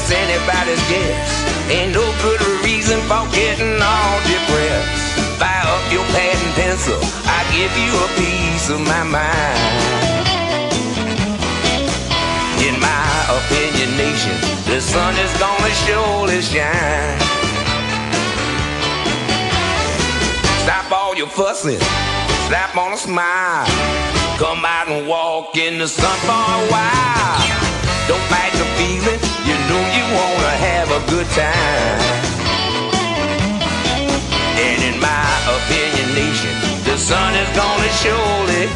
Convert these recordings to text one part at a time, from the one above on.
it's anybody's guess. Ain't no good reason for getting all depressed. Fire up your pad and pencil, I give you a piece of my mind. In my opinionation, the sun is gonna surely shine. Stop all your fussing, slap on a smile. Come out and walk in the sun for a while. Don't fight the feeling, you know you wanna have a good time. And in my opinionation, the sun is gonna surely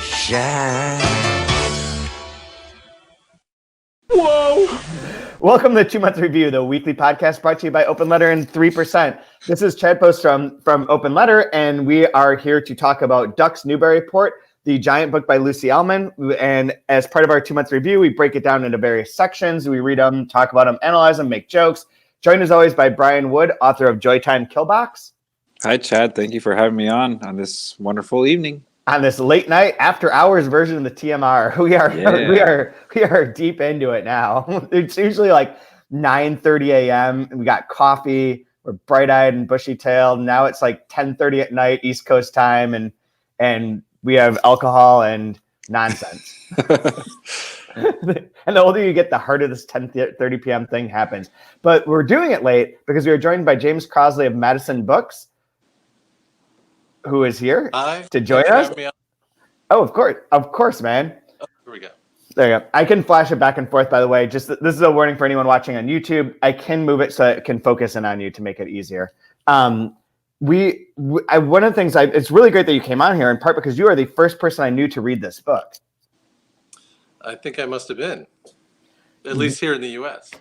shine. Whoa! Welcome to 2 Month Review, the weekly podcast brought to you by Open Letter and 3%. This is Chad Post from Open Letter, and we are here to talk about Ducks Newburyport, the giant book by Lucy Ellman. And as part of our 2 month review, we break it down into various sections. We read them, talk about them, analyze them, make jokes. Joined as always by Brian Wood, author of Joytime Killbox. Hi, Chad. Thank you for having me on this wonderful evening. On this late night after hours version of the TMR. We are deep into it now. It's usually like 9:30 a.m. We got coffee. We're bright-eyed and bushy-tailed. Now it's like 10:30 at night, East Coast time, and we have alcohol and nonsense. And the older you get, the harder this 10:30 p.m. thing happens. But we're doing it late because we are joined by James Crossley of Madison Books, who is here to join us. Oh, of course, man. Oh, here we go. There you go. I can flash it back and forth, by the way. Just this is a warning for anyone watching on YouTube. I can move it so it can focus in on you to make it easier. One of the things it's really great that you came on here, in part because you are the first person I knew to read this book. I think I must have been, at least here in the U.S.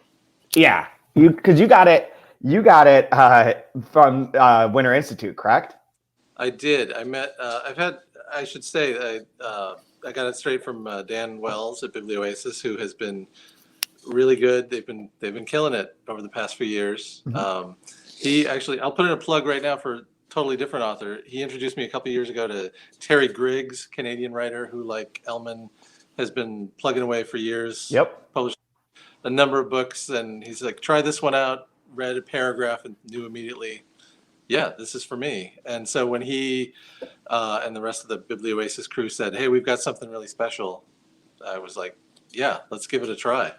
Yeah, because you got it from Winter Institute, correct? I did. I got it straight from Dan Wells at Biblioasis, who has been really good. They've been killing it over the past few years. Mm-hmm. He actually, I'll put in a plug right now for a totally different author. He introduced me a couple years ago to Terry Griggs, Canadian writer who, like Ellman, has been plugging away for years. Yep. Published a number of books, and he's like, try this one out. Read a paragraph and knew immediately, yeah, this is for me. And so when he and the rest of the Biblioasis crew said, hey, we've got something really special, I was like, yeah, let's give it a try.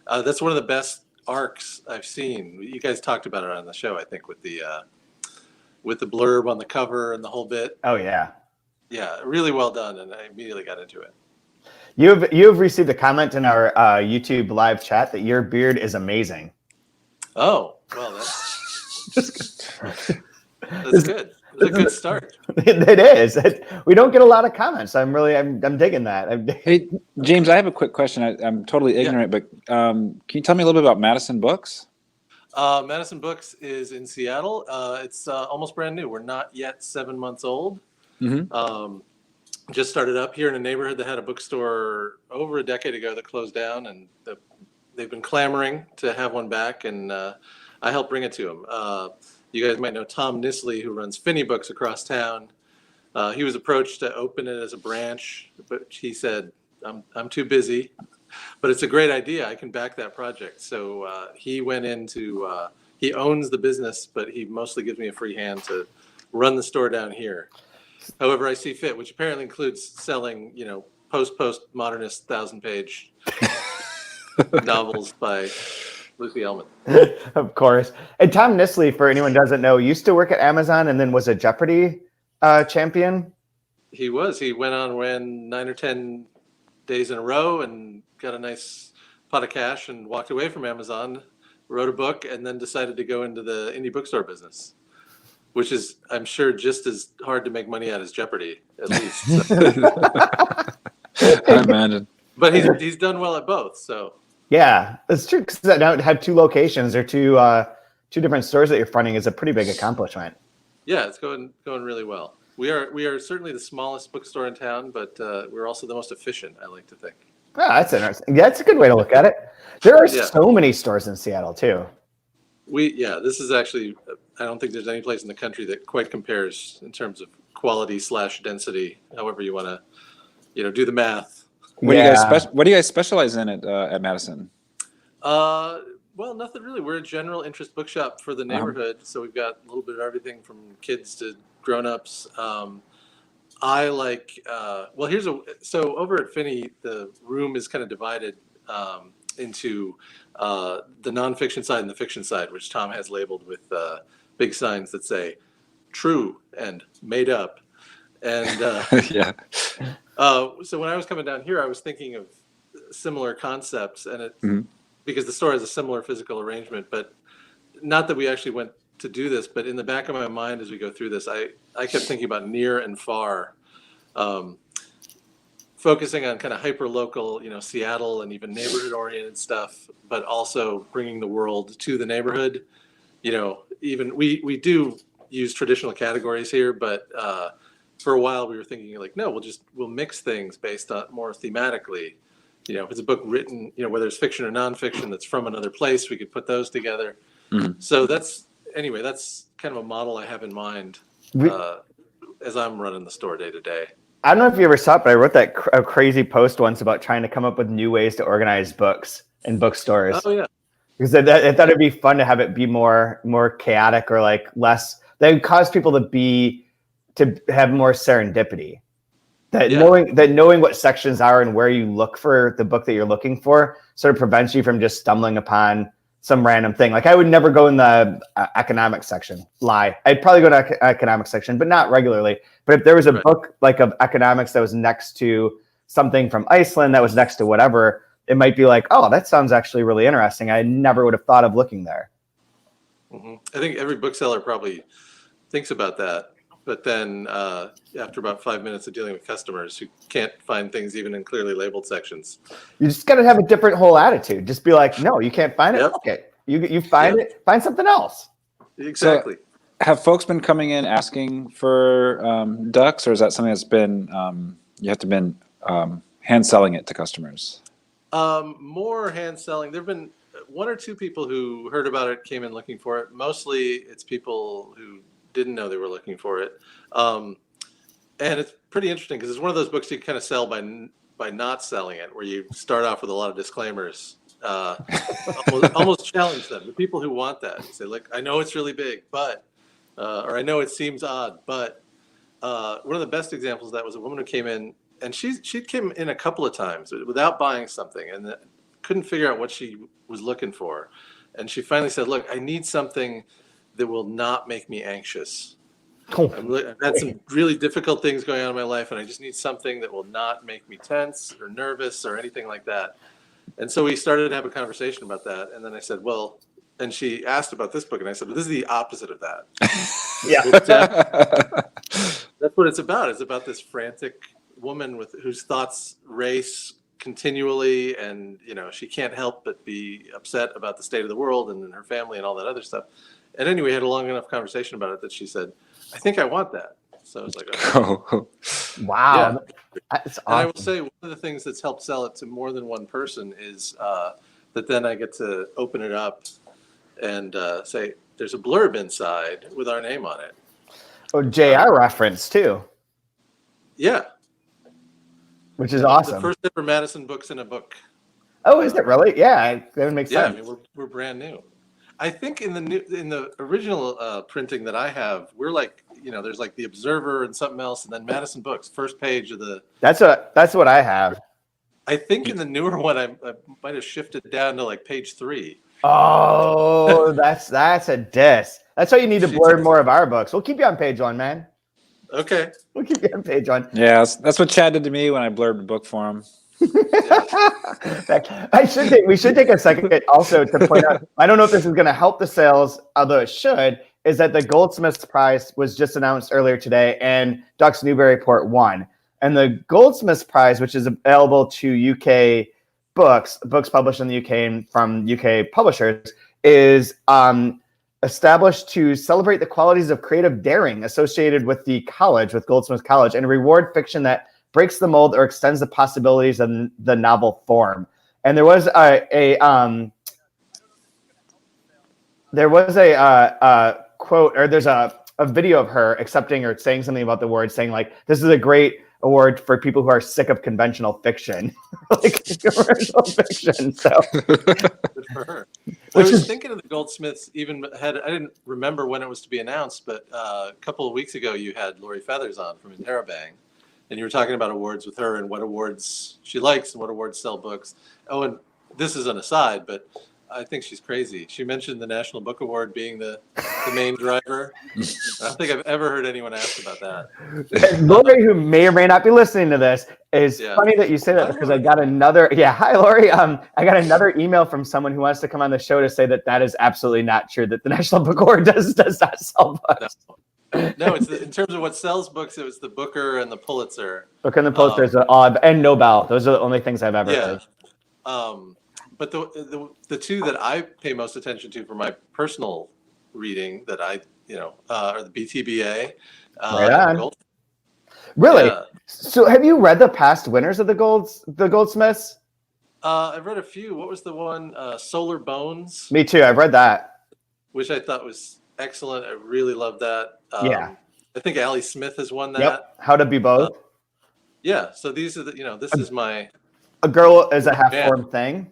That's one of the best arcs I've seen. You guys talked about it on the show, I think, with the blurb on the cover and the whole bit. Oh, yeah. Yeah, really well done, and I immediately got into it. You have received a comment in our YouTube live chat that your beard is amazing. Oh, well, that's good. It's a good start. It is. We don't get a lot of comments. I'm digging that. Hey, James, I have a quick question. I'm totally ignorant, but can you tell me a little bit about Madison Books? Madison Books is in Seattle. It's almost brand new. We're not yet 7 months old. Mm-hmm. Just started up here in a neighborhood that had a bookstore over a decade ago that closed down, and they've been clamoring to have one back, and I helped bring it to them. You guys might know Tom Nisley, who runs Finney Books across town. He was approached to open it as a branch, but he said, I'm too busy, but it's a great idea. I can back that project. So he went into, he owns the business, but he mostly gives me a free hand to run the store down here. However I see fit, which apparently includes selling, post-modernist 1,000-page novels by Lucy Ellman. Of course. And Tom Nisley, for anyone who doesn't know, used to work at Amazon and then was a Jeopardy champion. He was. He went on win 9 or 10 days in a row and got a nice pot of cash and walked away from Amazon, wrote a book, and then decided to go into the indie bookstore business, which is, I'm sure, just as hard to make money at as Jeopardy, at least. I imagine. But he's done well at both, so. Yeah, it's true. Because I don't have 2 locations or two different stores that you're fronting is a pretty big accomplishment. Yeah, it's going really well. We are certainly the smallest bookstore in town, but we're also the most efficient, I like to think. Oh, that's interesting. Yeah, that's a good way to look at it. There are so many stores in Seattle too. This is actually, I don't think there's any place in the country that quite compares in terms of quality / density, however you want to, do the math. What do you guys specialize in at Madison? Well, nothing really. We're a general interest bookshop for the neighborhood, so we've got a little bit of everything from kids to grown-ups. I like. So over at Finney, the room is kind of divided into the nonfiction side and the fiction side, which Tom has labeled with big signs that say "true" and "made up." And Yeah. so when I was coming down here, I was thinking of similar concepts, and because the store has a similar physical arrangement, but not that we actually went to do this, but in the back of my mind as we go through this, I kept thinking about near and far, focusing on kind of hyper local, Seattle and even neighborhood oriented stuff, but also bringing the world to the neighborhood. Even we do use traditional categories here, but for a while we were thinking like, no, we'll mix things based on more thematically. If it's a book written, whether it's fiction or nonfiction that's from another place, we could put those together. So that's kind of a model I have in mind as I'm running the store day to day. I don't know if you ever saw it, but I wrote that a crazy post once about trying to come up with new ways to organize books in bookstores. Oh yeah. Because I thought it'd be fun to have it be more chaotic or like less. That would cause people to have more serendipity. Knowing what sections are and where you look for the book that you're looking for sort of prevents you from just stumbling upon some random thing. Like I would never go in the economics section. I'd probably go to economics section, but not regularly. But if there was a book like of economics that was next to something from Iceland that was next to whatever, it might be like, oh, that sounds actually really interesting. I never would have thought of looking there. I think every bookseller probably thinks about that. But then after about 5 minutes of dealing with customers who can't find things even in clearly labeled sections. You just got to have a different whole attitude. Just be like, no, you can't find it. Yep. Okay. You find it, find something else. Exactly. So have folks been coming in asking for ducks, or is that something that's been, you have to been hand selling it to customers? More hand selling. There've been one or two people who heard about it, came in looking for it. Mostly it's people who didn't know they were looking for it. And it's pretty interesting because it's one of those books you kind of sell by not selling it, where you start off with a lot of disclaimers, almost challenge them. The people who want that say, look, I know it's really big, but, or I know it seems odd, but one of the best examples of that was a woman who came in, and she came in a couple of times without buying something and couldn't figure out what she was looking for. And she finally said, look, I need something that will not make me anxious. I've had some really difficult things going on in my life, and I just need something that will not make me tense or nervous or anything like that. And so we started to have a conversation about that. And then I said, well, and she asked about this book, and I said, well, this is the opposite of that. That's what it's about. It's about this frantic woman whose thoughts race continually, and she can't help but be upset about the state of the world and her family and all that other stuff. And anyway, we had a long enough conversation about it that she said, I think I want that. So I was like, okay. Wow. Yeah. That's awesome. And I will say one of the things that's helped sell it to more than one person is that then I get to open it up and say, there's a blurb inside with our name on it. Oh, JR reference too. Yeah. Which is awesome. The first ever Madison Books in a book. Oh, is it really? Yeah, that would make sense. Yeah, I mean, we're brand new. I think in the original printing that I have, we're like, there's like the Observer and something else, and then Madison Books, first page of the. That's what I have. I think in the newer one, I might have shifted down to like page 3. Oh, that's a diss. That's why you need to blur more of our books. We'll keep you on page 1, man. Okay. We'll keep you on page 1. Yeah, that's what Chad did to me when I blurbed a book for him. We should take a second also to point out, I don't know if this is going to help the sales, although it should, is that the Goldsmiths Prize was just announced earlier today, and Ducks Newburyport won. And the Goldsmiths Prize, which is available to UK books published in the UK and from UK publishers, is established to celebrate the qualities of creative daring associated with the college, with Goldsmiths College, and reward fiction that breaks the mold or extends the possibilities of the novel form. And there was a quote, or there's a video of her accepting or saying something about the award, saying like, this is a great award for people who are sick of conventional fiction, like commercial fiction. So Good for her. I was thinking of the Goldsmiths. I didn't remember when it was to be announced, but a couple of weeks ago you had Lori Feathers on from Interrobang, and you were talking about awards with her and what awards she likes and what awards sell books. Oh, and this is an aside, but I think she's crazy. She mentioned the National Book Award being the main driver. I don't think I've ever heard anyone ask about that. Lori, who may or may not be listening to this, is funny that you say that because I got another. Yeah, hi Lori. I got another email from someone who wants to come on the show to say that is absolutely not true. That the National Book Award does not sell books. No, it's in terms of what sells books. It was the Booker and the Pulitzer. Booker and the Pulitzer and Nobel. Those are the only things I've ever heard. But the two that I pay most attention to for my personal reading that are the BTBA. Right on. Really? Yeah. So have you read the past winners of the Goldsmiths? I've read a few. What was the one? Solar Bones. Me too. I've read that. Which I thought was excellent. I really loved that. Yeah. I think Allie Smith has won that. Yep. How to Be Both. Yeah. So these are this is my. A Girl is a Half-Formed Thing.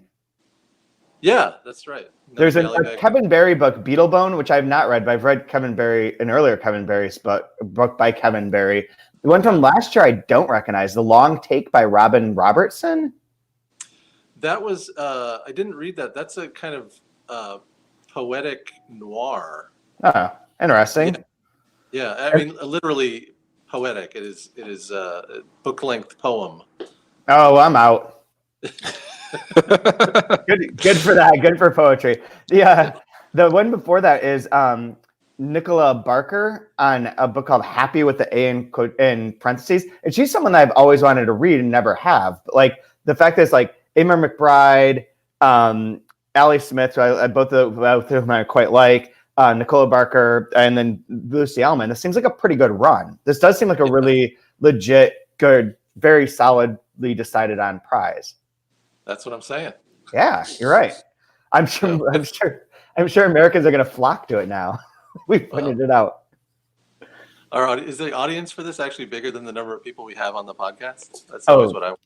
Yeah, that's right. There's a Kevin Barry book, Beetlebone, which I've not read, but I've read an earlier Kevin Barry's book by Kevin Barry. The one from last year I don't recognize, The Long Take by Robin Robertson. That was, I didn't read that. That's a kind of poetic noir. Oh, interesting. Yeah, I mean, literally poetic. It is a book-length poem. Oh, I'm out. Good for that. Good for poetry. The one before that is Nicola Barker on a book called Happy with the A in parentheses. And she's someone that I've always wanted to read and never have. But like the fact is like Amor McBride, Allie Smith, both of them I quite like, Nicola Barker, and then Lucy Ellman. This seems like a pretty good run. This does seem like a really legit, good, very solidly decided on prize. That's what I'm saying. Yeah, you're right. I'm sure Americans are going to flock to it now. We pointed it out. Is the audience for this actually bigger than the number of people we have on the podcast? That's always what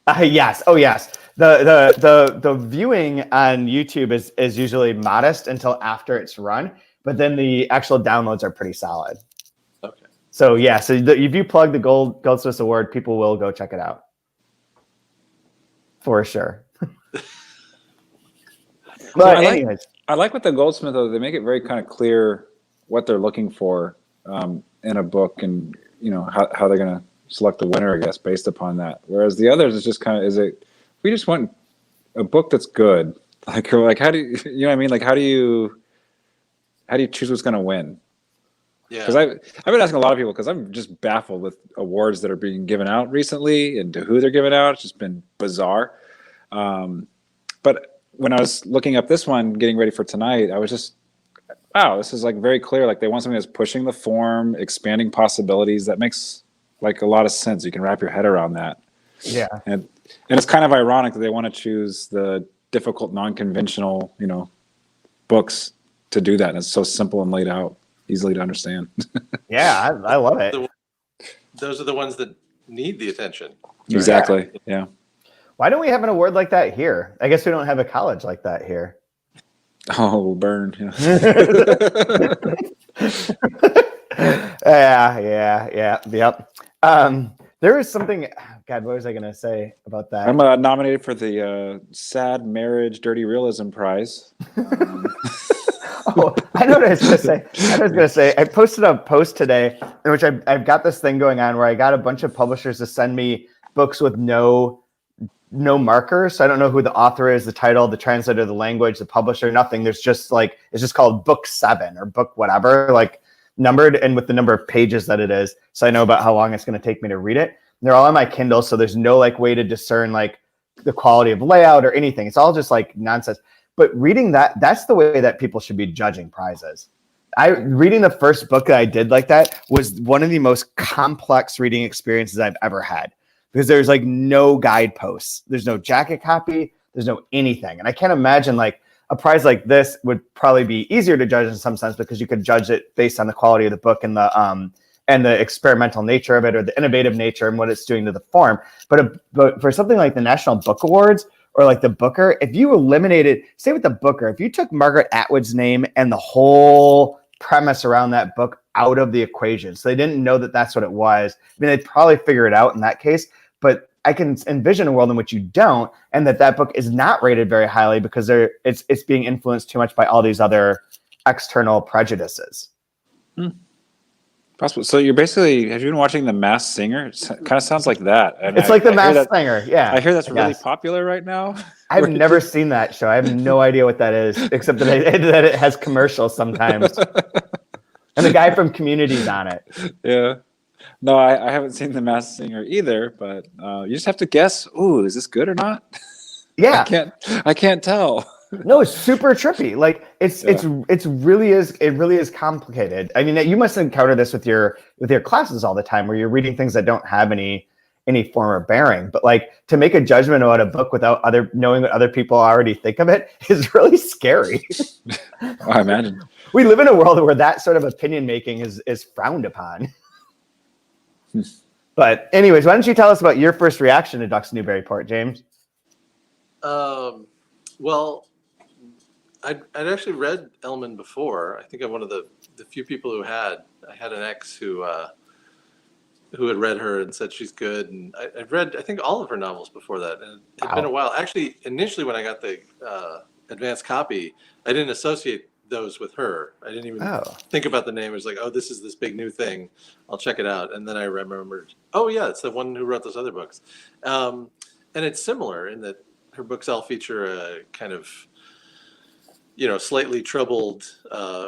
I. Yes. Oh, yes. The viewing on YouTube is usually modest until after it's run, but then the actual downloads are pretty solid. Okay. So yeah. So if you plug the Goldsmiths Award, people will go check it out. For sure. But anyways. I like what the Goldsmith, though, they make it very kind of clear what they're looking for in a book and, how they're going to select the winner, I guess, based upon that. Whereas the others is just kind of, we just want a book that's good. Like how do you, you know what I mean? Like, how do you choose what's going to win? Yeah. Because I've been asking a lot of people because I'm just baffled with awards that are being given out recently and to who they're giving out. It's just been bizarre. But when I was looking up this one, getting ready for tonight, I was just, wow, this is like very clear. Like they want something that's pushing the form, expanding possibilities. That makes like a lot of sense. You can wrap your head around that. Yeah. And it's kind of ironic that they want to choose the difficult, non-conventional, books to do that. And it's so simple and laid out, easily to understand. Yeah, I love it. Those are the ones that need the attention. Exactly. Yeah. Why don't we have an award like that here? I guess we don't have a college like that here. Oh, burn. Yeah. Yep. There is something, God, what was I going to say about that? I'm nominated for the Sad Marriage Dirty Realism Prize. Oh, I know what I was going to say. I posted a post today in which I've got this thing going on where I got a bunch of publishers to send me books with no markers. So I don't know who the author is, the title, the translator, the language, the publisher, nothing. There's just like, it's just called book 7 or book whatever, like numbered and with the number of pages that it is. So I know about how long it's going to take me to read it. And they're all on my Kindle. So there's no like way to discern like the quality of layout or anything. It's all just like nonsense. But reading that's the way that people should be judging prizes. Reading the first book that I did like that was one of the most complex reading experiences I've ever had. Because there's like no guideposts. There's no jacket copy. There's no anything. And I can't imagine like a prize like this would probably be easier to judge in some sense because you could judge it based on the quality of the book and the experimental nature of it or the innovative nature and what it's doing to the form. But for something like the National Book Awards, or like the Booker, if you eliminated, say with the Booker, if you took Margaret Atwood's name and the whole premise around that book out of the equation, so they didn't know that that's what it was, I mean, they'd probably figure it out in that case. But I can envision a world in which you don't, and that book is not rated very highly because it's being influenced too much by all these other external prejudices. Possible. So you're basically, have you been watching The Masked Singer? It kind of sounds like that. And It's like The Masked Singer. Yeah. I hear that's really popular right now. I've never seen that show. I have no idea what that is, except that it has commercials sometimes. And the guy from Community's on it. Yeah. No, I haven't seen The Masked Singer either, but you just have to guess, ooh, is this good or not? Yeah. I can't tell. No, it's super trippy. Like it really is complicated. I mean, you must encounter this with your classes all the time, where you're reading things that don't have any form of bearing. But like, to make a judgment about a book without knowing what other people already think of it is really scary. I imagine. We live in a world where that sort of opinion making is frowned upon. But anyways, why don't you tell us about your first reaction to Ducks Newburyport, James? Well, I'd actually read Ellman before. I think I'm one of the few people who had. I had an ex who had read her and said she's good. And I'd read, I think, all of her novels before that. And it had been a while. Actually, initially when I got the advanced copy, I didn't associate those with her. I didn't even think about the name. It was like, oh, this is this big new thing. I'll check it out. And then I remembered, oh yeah, it's the one who wrote those other books. And it's similar in that her books all feature a kind of, slightly troubled,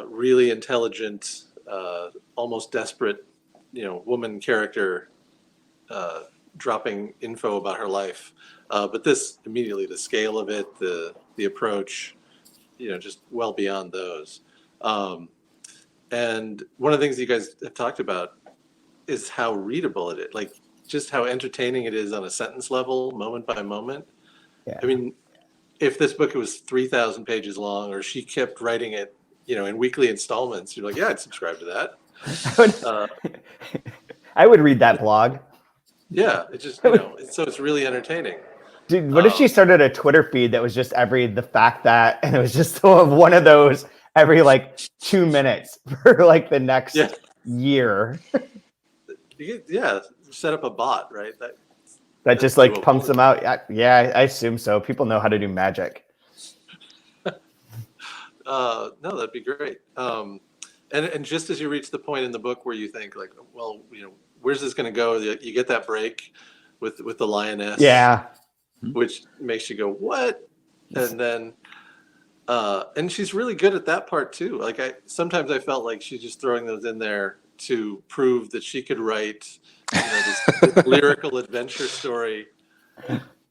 really intelligent, almost desperate, woman character dropping info about her life. But this immediately, the scale of it, the approach, just well beyond those. And one of the things you guys have talked about is how readable it is, like just how entertaining it is on a sentence level, moment by moment. Yeah. I mean, if this book was 3,000 pages long, or she kept writing it, in weekly installments, you're like, yeah, I'd subscribe to that. I would read that blog. Yeah, it's just, so it's really entertaining. Dude, what if she started a Twitter feed that was just the fact that, and it was just one of those every like 2 minutes for like the next year. Yeah, set up a bot, right? That just like pumps them out. Yeah, I assume so. People know how to do magic. No, that'd be great. And just as you reach the point in the book where you think like, well, where's this going to go? You get that break with the lioness. Yeah. Which makes you go, what? And then, and she's really good at that part too. Like sometimes I felt like she's just throwing those in there to prove that she could write, this lyrical adventure story.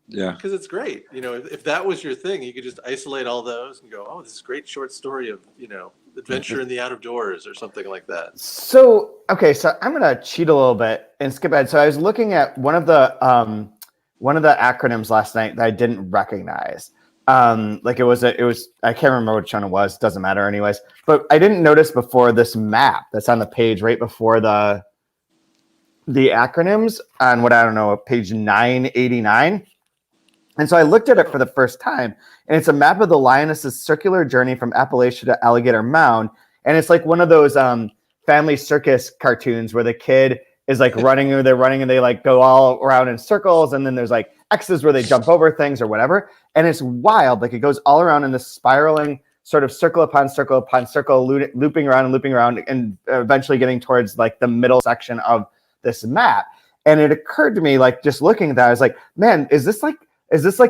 Yeah. Because it's great. If that was your thing, you could just isolate all those and go, oh, this is a great short story of, adventure in the out of doors or something like that. So I'm going to cheat a little bit and skip ahead. So I was looking at one of the acronyms last night that I didn't recognize. Like it was I can't remember which one it was. Doesn't matter anyways. But I didn't notice before this map that's on the page right before the acronyms on what I don't know, page 989. And so I looked at it for the first time, and it's a map of the lioness's circular journey from Appalachia to Alligator Mound. And it's like one of those family circus cartoons where the kid is like running, or they're running and they like go all around in circles. And then there's like X's where they jump over things or whatever. And it's wild. Like it goes all around in this spiraling sort of circle upon circle upon circle, looping around and eventually getting towards like the middle section of this map. And it occurred to me, like just looking at that, I was like, man, is this like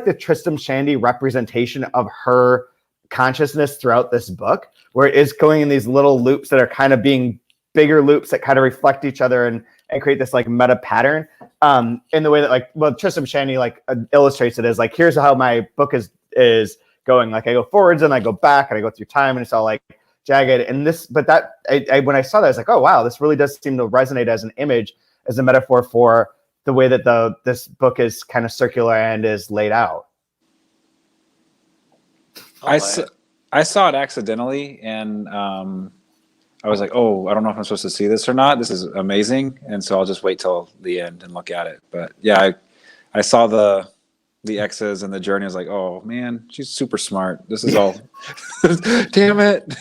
the Tristram Shandy representation of her consciousness throughout this book, where it is going in these little loops that are kind of being bigger loops that kind of reflect each other and create this like meta pattern in the way that Tristram Shandy illustrates it as like, here's how my book is going. Like I go forwards and I go back and I go through time and it's all like jagged. And when I saw that, I was like, oh wow, this really does seem to resonate as an image, as a metaphor for the way that this book is kind of circular and is laid out. I saw it accidentally, and I was like, oh, I don't know if I'm supposed to see this or not. This is amazing. And so I'll just wait till the end and look at it. But yeah, I saw the the X's and the journey. I was like, oh man, she's super smart. This is all. Damn it!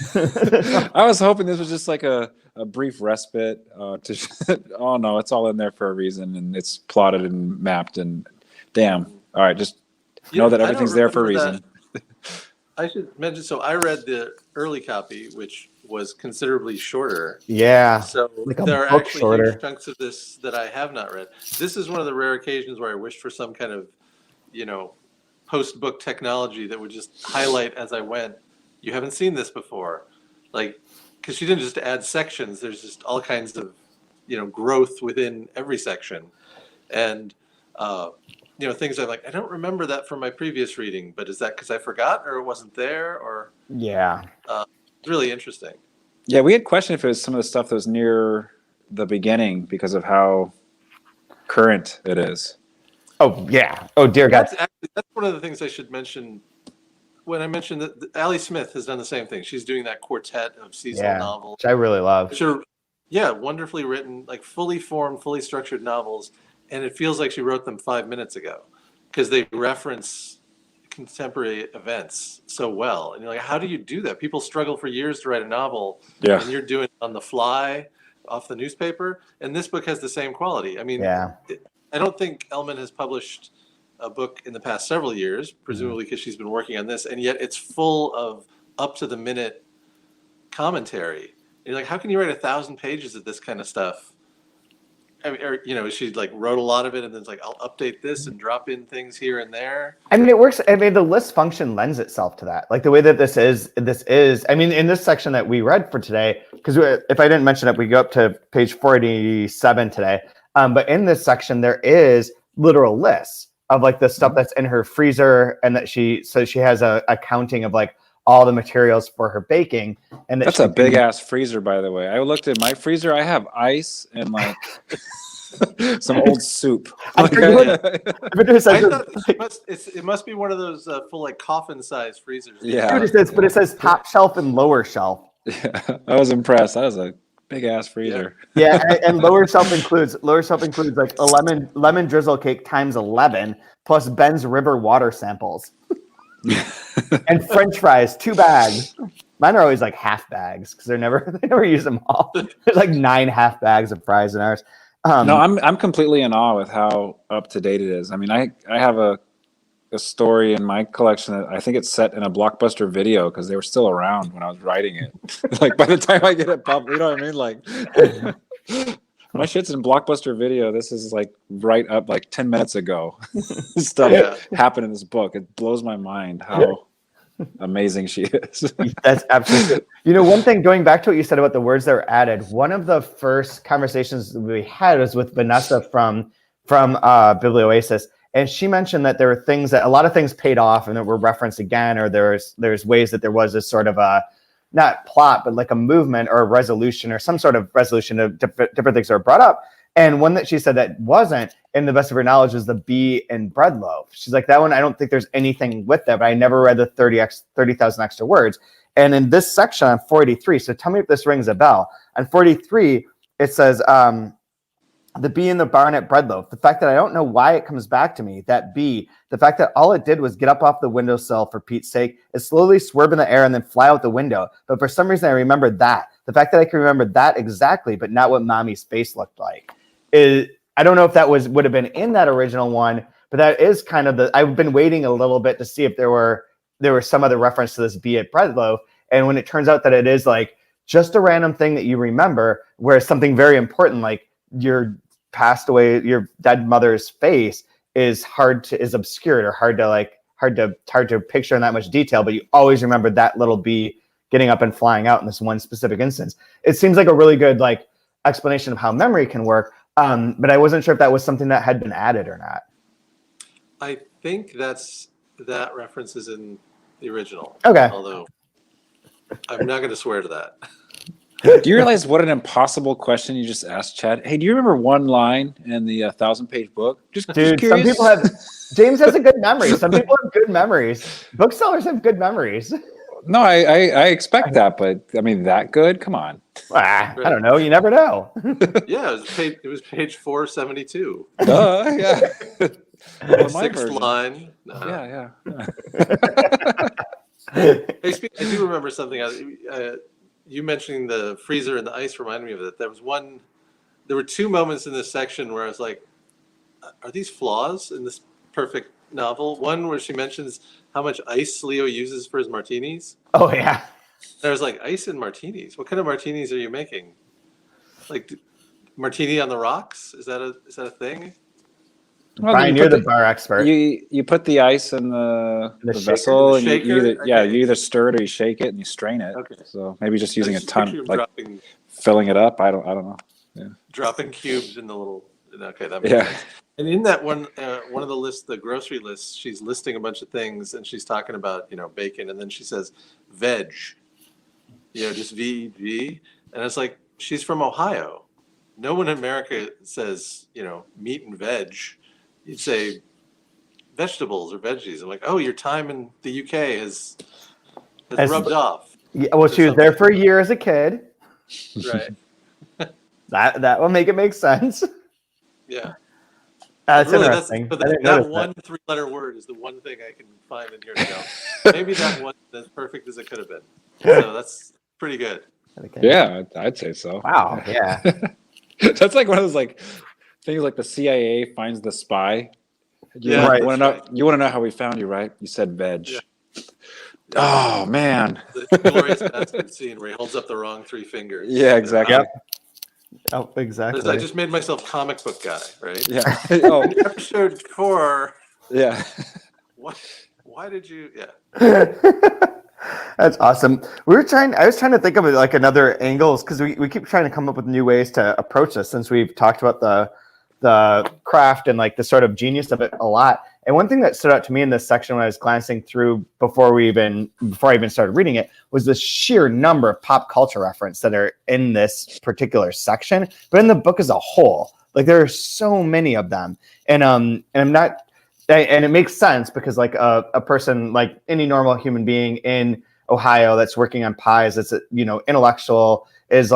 I was hoping this was just like a brief respite. Oh no, it's all in there for a reason, and it's plotted and mapped. And damn, all right, just know that everything's there for a reason. I should mention. So I read the early copy, which was considerably shorter. Yeah. So like there are actually shorter. huge chunks of this that I have not read. This is one of the rare occasions where I wished for some kind of, post-book technology that would just highlight as I went. You haven't seen this before, because she didn't just add sections. There's just all kinds of, growth within every section, and things I'm like, I don't remember that from my previous reading, but is that because I forgot or it wasn't there or? Yeah. Really interesting. Yeah, we had questioned if it was some of the stuff that was near the beginning because of how current it is. Oh yeah. Oh dear God. That's one of the things I should mention when I mentioned that Ali Smith has done the same thing. She's doing that quartet of seasonal novels, which I really love. Which are, wonderfully written, like fully formed, fully structured novels, and it feels like she wrote them 5 minutes ago because they reference contemporary events so well. And you're like, how do you do that? People struggle for years to write a novel, and you're doing it on the fly off the newspaper. And this book has the same quality. I mean, I don't think Ellman has published a book in the past several years, presumably because she's been working on this, and yet it's full of up-to-the-minute commentary. And you're like, how can you write 1,000 pages of this kind of stuff? I mean, she wrote a lot of it, and then it's like, I'll update this and drop in things here and there. I mean, it works. I mean, the list function lends itself to that. Like the way that this is, I mean, in this section that we read for today, because if I didn't mention it, we go up to page 47 today. But in this section, there is literal lists of the stuff that's in her freezer, and that she has a counting of all the materials for her baking. And that's a big ass freezer, by the way. I looked at my freezer. I have ice and some old soup. It must be one of those full coffin-sized freezers. Yeah, but it says top shelf and lower shelf. Yeah, I was impressed. That was a big ass freezer. Yeah, and lower shelf includes a lemon drizzle cake times 11 plus Ben's River water samples. And French fries, 2 bags. Mine are always half bags because they never use them all. There's 9 half bags of fries in ours. No, I'm completely in awe with how up to date it is. I mean, I have a story in my collection that I think it's set in a Blockbuster Video because they were still around when I was writing it. By the time I get it published, you know what I mean? My shit's in Blockbuster Video. This is right up 10 minutes ago. Stuff happened in this book. It blows my mind how amazing she is. That's absolutely. One thing, going back to what you said about the words that were added, one of the first conversations we had was with Vanessa from Biblioasis, and she mentioned that there were things that a lot of things paid off and that were referenced again, or there's ways that there was this sort of a not plot, but a movement or a resolution or some sort of resolution of different things that are brought up. And one that she said that wasn't, in the best of her knowledge, was the bee and bread loaf. She's like, that one, I don't think there's anything with that, but I never read the 30,000 extra words. And in this section on 43, so tell me if this rings a bell. On 43, it says, the bee in the barn at bread loaf. The fact that I don't know why it comes back to me, that bee, the fact that all it did was get up off the windowsill for Pete's sake, is slowly swerve in the air and then fly out the window. But for some reason, I remember that. The fact that I can remember that exactly, but not what Mommy's face looked like. I don't know if that would have been in that original one, but that is kind of I've been waiting a little bit to see if there were some other reference to this bee at bread loaf. And when it turns out that it is just a random thing that you remember, whereas something very important, your passed away, your dead mother's face is obscured or hard to picture in that much detail, but you always remember that little bee getting up and flying out in this one specific instance. It seems like a really good explanation of how memory can work. But I wasn't sure if that was something that had been added or not. I think that reference is in the original. Okay. Although I'm not going to swear to that. Do you realize what an impossible question you just asked, Chad? Hey, do you remember one line in the 1,000-page book? Just Dude, curious. some people have. James has a good memory. Some people have good memories. Booksellers have good memories. No, I expect that, but I mean, that good? Come on. I don't know. You never know. Yeah, it was page 472. Yeah. Well, my Sixth version. line. Yeah. Hey, I do remember something. You mentioning the freezer and the ice reminded me of that. There were two moments in this section where I was like, are these flaws in this perfect novel? One where she mentions how much ice Leo uses for his martinis. Oh yeah. And I was like, ice in martinis? What kind of martinis are you making? Like martini on the rocks? Is that a thing? Well, Brian, you're the bar expert. You put the ice in the shaker. vessel, The and shaker? you either stir it or you shake it and you strain it. Okay. So maybe just using a Just ton, picture him like filling it up. I don't know. Yeah. dropping cubes in the little. Okay, that makes sense. And in that one of the lists, the grocery lists, she's listing a bunch of things, and she's talking about bacon, and then she says veg, just VEG, and it's like she's from Ohio. No one in America says meat and veg. You'd say vegetables or veggies. I'm like, oh, your time in the UK has rubbed off. Yeah, well, she was there for a year as a kid. Right. That will make it make sense. Yeah. That's Really, interesting. that one three-letter word is the one thing I can find in here to go. Maybe that one as perfect as it could have been. So that's pretty good. Yeah, I'd say so. Wow. Yeah. That's like one of those like things like the CIA finds the spy. You Right. want to know how we found you, right? You said veg. Yeah. Oh man. The glorious bastard scene where he holds up the wrong three fingers. Yeah, exactly. Yep. Oh, exactly. I just made myself comic book guy, right? Yeah. Oh, Episode 4. yeah. Why did you? Yeah. That's awesome. I was trying to think of it like another angles because we keep trying to come up with new ways to approach this since we've talked about the craft and like the sort of genius of it a lot. And one thing that stood out to me in this section when I was glancing through before I even started reading it was the sheer number of pop culture references that are in this particular section, but in the book as a whole, like there are so many of them. And it makes sense because like a person like any normal human being in Ohio that's working on pies, that's intellectual, is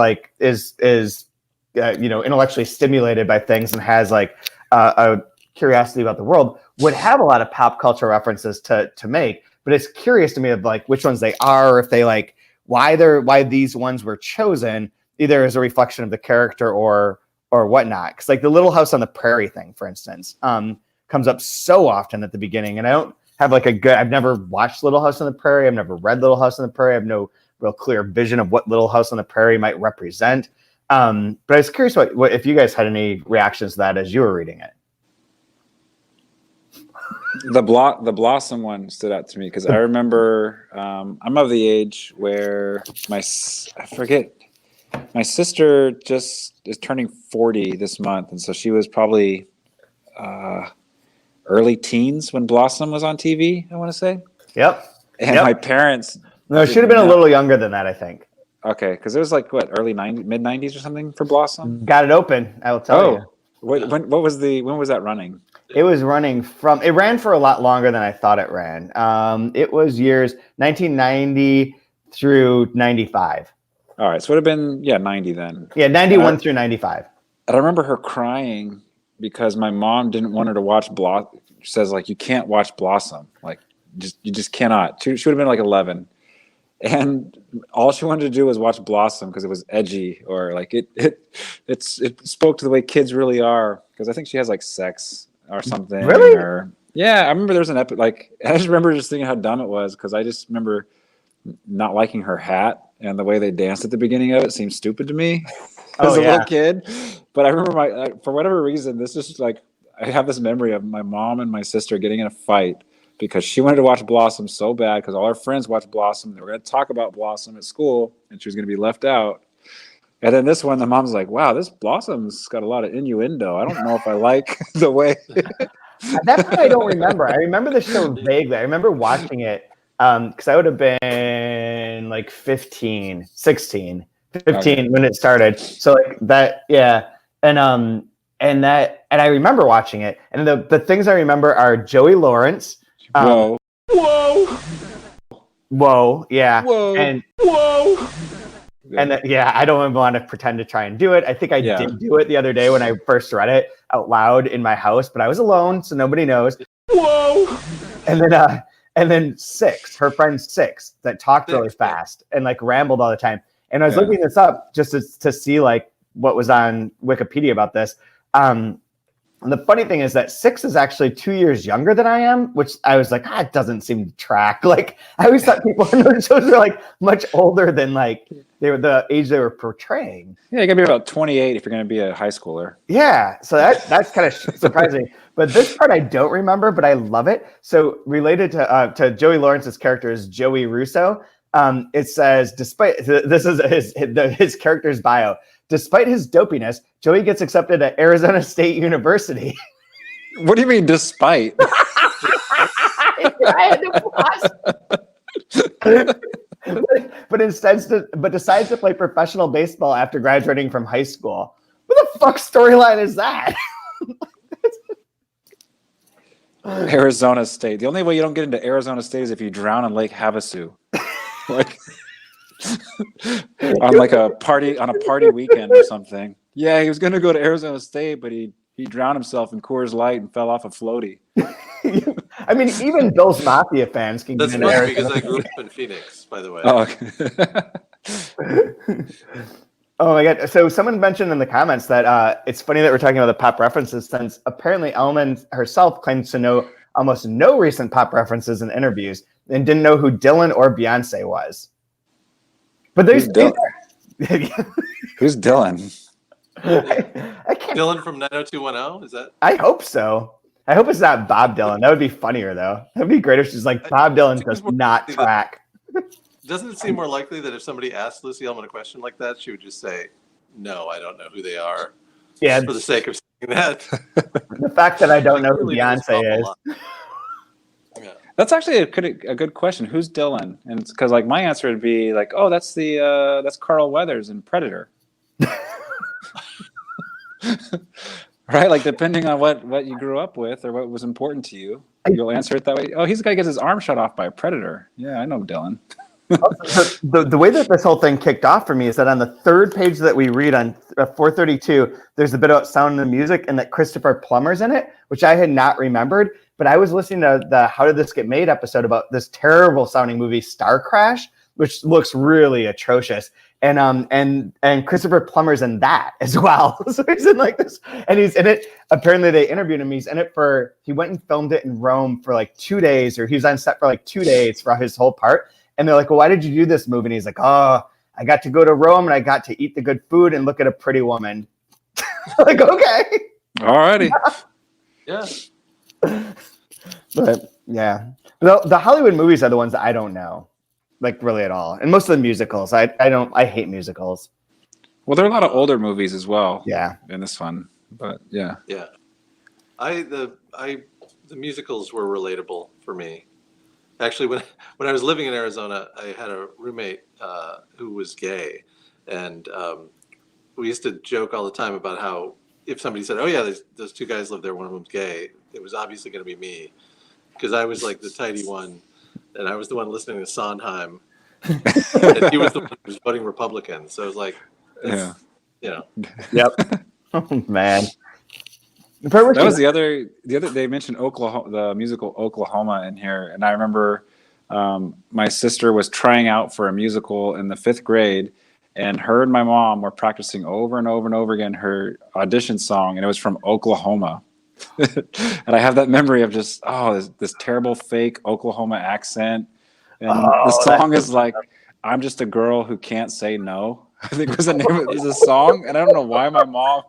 intellectually stimulated by things and has like a curiosity about the world, would have a lot of pop culture references to make. But it's curious to me of like which ones they are, or if they like why these ones were chosen, either as a reflection of the character or whatnot. Because like the Little House on the Prairie thing, for instance, comes up so often at the beginning, and I don't have like I've never watched Little House on the Prairie. I've never read Little House on the Prairie. I have no real clear vision of what Little House on the Prairie might represent. But I was curious what if you guys had any reactions to that as you were reading it. The Blossom one stood out to me because I remember I'm of the age where my sister just is turning 40 this month, and so she was probably early teens when Blossom was on TV, I want to say. Yep. And my parents. No, it should have been a little younger than that, I think. Okay, because it was like early 90s, mid 90s or something for Blossom. Got it open, I will tell you. When was that running? It ran for a lot longer than I thought it ran. It was years 1990 through 95. All right, so it would have been 90 then. Yeah, 91 through 95. And I remember her crying because my mom didn't want her to watch Blossom. She says like you can't watch Blossom, like you just cannot. She would have been like 11. And all she wanted to do was watch Blossom because it was edgy, or like it spoke to the way kids really are. Because I think she has like sex or something. Really? Yeah, I remember there was an epic. Like I just remember just thinking how dumb it was because I just remember not liking her hat and the way they danced at the beginning of it seemed stupid to me as a little kid. But I remember for whatever reason, this is like I have this memory of my mom and my sister getting in a fight because she wanted to watch Blossom so bad because all her friends watched Blossom. They were going to talk about Blossom at school, and she was going to be left out. And then this one, the mom's like, wow, this Blossom's got a lot of innuendo. I don't know if I like the way. That part I don't remember. I remember the show vaguely. I remember watching it because I would have been like 16 when it started. So like that, yeah. And I remember watching it. And the things I remember are Joey Lawrence. Whoa. Yeah. Whoa. And And I don't even want to pretend to try and do it. I think I did do it the other day when I first read it out loud in my house, but I was alone, so nobody knows. Whoa! And then Six, her friend Six, that talked really fast and like rambled all the time. And I was looking this up just to see like what was on Wikipedia about this. And the funny thing is that Six is actually 2 years younger than I am, which I was like, it doesn't seem to track. Like I always thought people in those shows were like much older than like they were the age they were portraying. Yeah, you gotta be about 28 if you're gonna be a high schooler. Yeah, so that's kind of surprising. But this part I don't remember, but I love it. So related to Joey Lawrence's character is Joey Russo. It says, despite this is his character's bio. Despite his dopiness, Joey gets accepted at Arizona State University. What do you mean, despite? I had to pause. but decides to play professional baseball after graduating from high school. What the fuck storyline is that? Arizona State. The only way you don't get into Arizona State is if you drown in Lake Havasu. Like on a party weekend or something. Yeah, he was gonna go to Arizona State, but he drowned himself in Coors Light and fell off a floaty. I mean, even Bill's Mafia fans can That's get into funny Arizona. because I grew up in Phoenix, by the way. Oh, okay. Oh my god! So someone mentioned in the comments that it's funny that we're talking about the pop references, since apparently Elman herself claims to know almost no recent pop references in interviews and didn't know who Dylan or Beyonce was. But there's Who's Dylan? I can't. Dylan from 90210, is that? I hope so. I hope it's not Bob Dylan. That would be funnier though. That'd be great if she's like, Bob Dylan does not track. Doesn't it seem more likely that if somebody asked Lucy Ellman a question like that, she would just say, "No, I don't know who they are." Yeah, just for the sake of saying that. The fact that I don't know who Beyonce is. Yeah. That's actually a good question. Who's Dylan? And it's because like my answer would be like, oh, that's Carl Weathers in Predator. Right? Like depending on what you grew up with or what was important to you, you'll answer it that way. Oh, he's the guy who gets his arm shot off by a predator. Yeah, I know Dylan. The way that this whole thing kicked off for me is that on the third page that we read on 432, there's a bit about sound and music and that Christopher Plummer's in it, which I had not remembered. But I was listening to the How Did This Get Made episode about this terrible sounding movie Star Crash, which looks really atrocious. And Christopher Plummer's in that as well. So he's in like this, and he's in it. Apparently they interviewed him. He's in it he went and filmed it in Rome for like 2 days, or he was on set for like 2 days for his whole part. And they're like, well, why did you do this movie? And he's like, oh, I got to go to Rome and I got to eat the good food and look at a pretty woman. Like, okay. Alrighty. Yeah. But yeah, the Hollywood movies are the ones that I don't know, like really at all. And most of the musicals, I hate musicals. Well, there are a lot of older movies as well. Yeah. In this one, but yeah. Yeah. The musicals were relatable for me. Actually, when I was living in Arizona, I had a roommate who was gay, and we used to joke all the time about how if somebody said, "Oh yeah, those two guys live there, one of them's gay," it was obviously going to be me, because I was like the tidy one, and I was the one listening to Sondheim, and he was the one who was voting Republican. So it was like, Yeah. You know. Yep. Oh man. That was the other. They mentioned Oklahoma, the musical Oklahoma in here, and I remember my sister was trying out for a musical in the 5th grade, and her and my mom were practicing over and over and over again her audition song, and it was from Oklahoma. And I have that memory of just this terrible fake Oklahoma accent, and the song is like, "I'm just a girl who can't say no." I think was the name of the song, and I don't know why my mom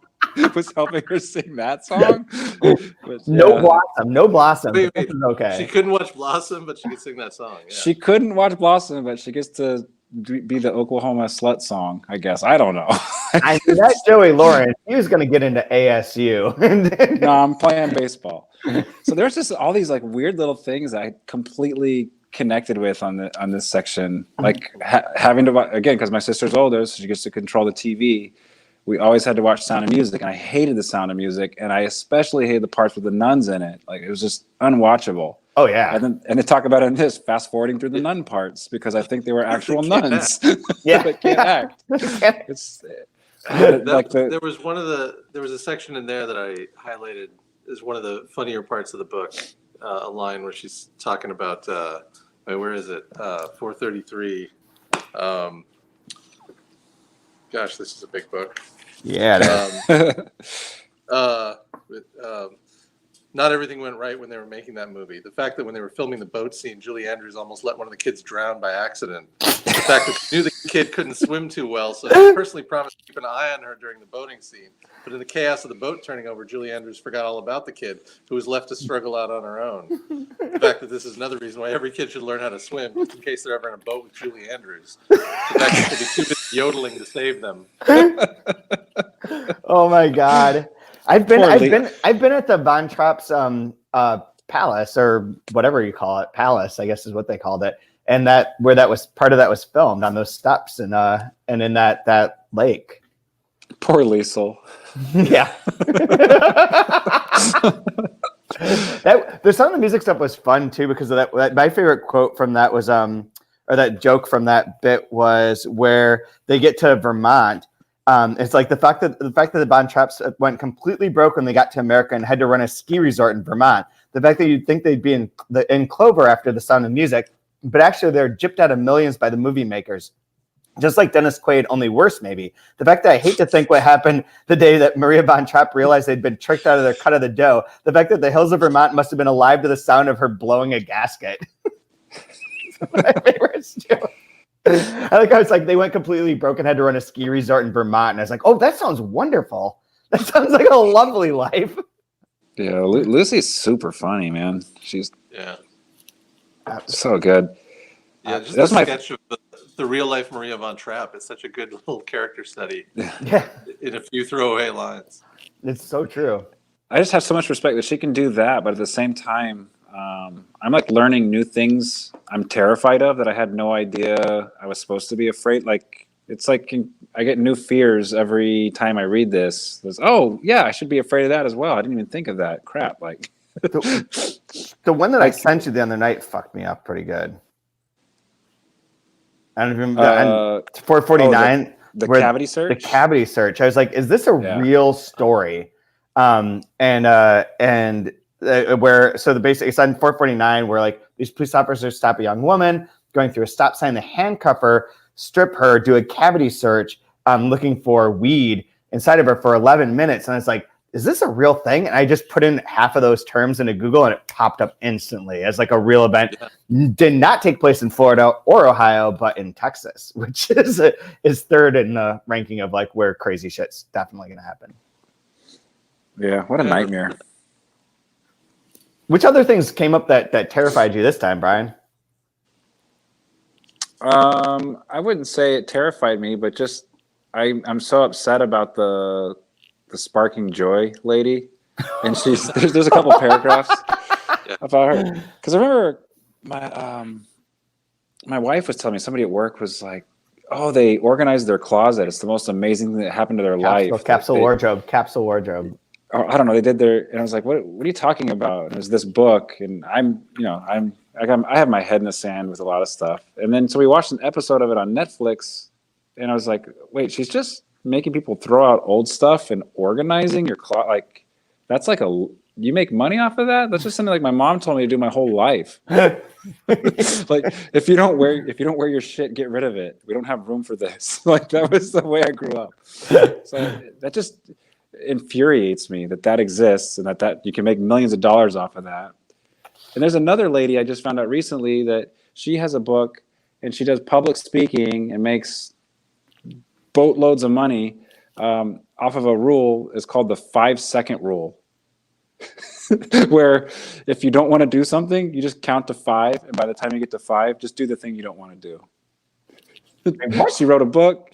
was helping her sing that song. But, No Blossom. Wait. This is okay. She couldn't watch Blossom, but she could sing that song. Yeah. She couldn't watch Blossom, but she gets to be the Oklahoma slut song, I guess. I don't know. I mean, that's Joey Lawrence. He was going to get into ASU. No, I'm playing baseball. So there's just all these like weird little things I completely connected with on this section, like having to again, because my sister's older, so she gets to control the TV. we always had to watch Sound of Music, and I hated the Sound of Music, and I especially hated the parts with the nuns in it. Like, it was just unwatchable. Oh yeah. And they talk about it in this, fast forwarding through the nun parts, because I think they were actual nuns. Yeah. They can't act. It's there was a section in there that I highlighted as one of the funnier parts of the book, a line where she's talking about where is it? 433. Gosh, this is a big book. Yeah. Not everything went right when they were making that movie. The fact that when they were filming the boat scene, Julie Andrews almost let one of the kids drown by accident. The fact that they knew the kid couldn't swim too well, so they personally promised to keep an eye on her during the boating scene. But in the chaos of the boat turning over, Julie Andrews forgot all about the kid, who was left to struggle out on her own. The fact that this is another reason why every kid should learn how to swim, just in case they're ever in a boat with Julie Andrews. The fact that they'll be too busy yodeling to save them. Oh my God. I've been at the Von Trapp's palace, or whatever you call it, palace, I guess is what they called it, and where that was part of that was filmed on those steps and in that lake. Poor Liesel. Yeah. The Sound of the Music stuff was fun too, because of that. My favorite quote from that was or that joke from that bit was where they get to Vermont. It's like the fact that the Von Trapps went completely broke when they got to America and had to run a ski resort in Vermont. The fact that you'd think they'd be in clover after the Sound of Music, but actually they're gypped out of millions by the movie makers. Just like Dennis Quaid, only worse maybe. The fact that I hate to think what happened the day that Maria Von Trapp realized they'd been tricked out of their cut of the dough. The fact that the hills of Vermont must have been alive to the sound of her blowing a gasket. My favorites too. I like how it's like they went completely broke and had to run a ski resort in Vermont, and I was like, oh, that sounds wonderful. That sounds like a lovely life. Yeah, Lucy's super funny, man. She's so good. Yeah, just that's a sketch of the real life Maria Von Trapp. It's such a good little character study. Yeah, in a few throwaway lines. It's so true. I just have so much respect that she can do that, but at the same time, I'm like learning new things I'm terrified of that I had no idea I was supposed to be afraid. Like, it's like I get new fears every time I read this. There's, oh yeah, I should be afraid of that as well. I didn't even think of that. Crap. Like the one that I sent you the other night fucked me up pretty good. I don't even 449. The cavity search. The cavity search. I was like, is this a real story? Where so the basic it's on 449 where like these police officers stop a young woman going through a stop sign, they handcuff her, strip her, do a cavity search, looking for weed inside of her for 11 minutes, and it's like, is this a real thing? And I just put in half of those terms into Google, and it popped up instantly as like a real event. Did not take place in Florida or Ohio, but in Texas, which is third in the ranking of like where crazy shit's definitely going to happen. Yeah, what a nightmare. Which other things came up that terrified you this time, Brian? I wouldn't say it terrified me, but just I'm so upset about the sparking joy lady, and there's a couple paragraphs about her, because I remember my wife was telling me somebody at work was like, oh, they organized their closet. It's the most amazing thing that happened to their life. Capsule wardrobe. I don't know. They did and I was like, what are you talking about? And it was this book, and I have my head in the sand with a lot of stuff. And then so we watched an episode of it on Netflix, and I was like, wait, she's just making people throw out old stuff and organizing your closet. Like, that's like you make money off of that? That's just something like my mom told me to do my whole life. Like, if you don't wear your shit, get rid of it. We don't have room for this. Like, that was the way I grew up. So that just infuriates me that exists, and that you can make millions of dollars off of that. And there's another lady I just found out recently that she has a book, and she does public speaking and makes boatloads of money off of a rule. It's called the 5-second rule. Where if you don't want to do something, you just count to 5, and by the time you get to 5, just do the thing you don't want to do. She wrote a book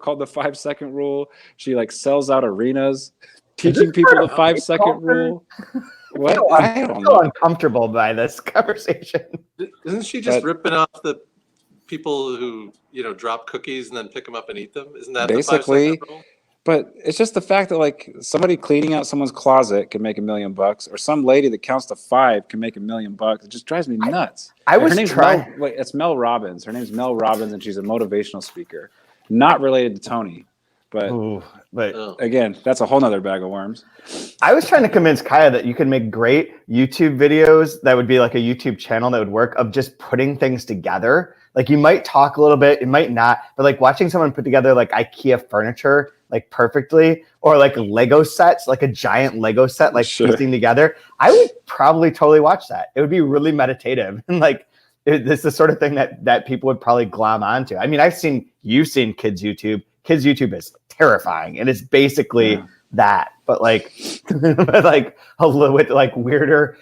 called the 5-second rule. She like sells out arenas teaching people the 5-second rule. What? I don't know. Uncomfortable by this conversation. Isn't she just ripping off the people who drop cookies and then pick them up and eat them? Isn't that basically the 5-second rule? But it's just the fact that like somebody cleaning out someone's closet can make $1 million, or some lady that counts to 5 can make $1 million. It just drives me nuts. I was her name's trying. Mel, wait, it's Mel Robbins. Her name's Mel Robbins, and she's a motivational speaker, not related to Tony. But Ooh, but again, that's a whole nother bag of worms. I was trying to convince Kaya that you can make great YouTube videos that would be like a YouTube channel that would work of just putting things together. Like you might talk a little bit, it might not, but like watching someone put together like IKEA furniture like perfectly, or like Lego sets, like a giant Lego set, like piecing together, I would probably totally watch that. It would be really meditative and like it's the sort of thing that people would probably glom onto. I mean, you've seen kids YouTube. Kids YouTube is terrifying, and it's basically that, but like, like a little with like weirder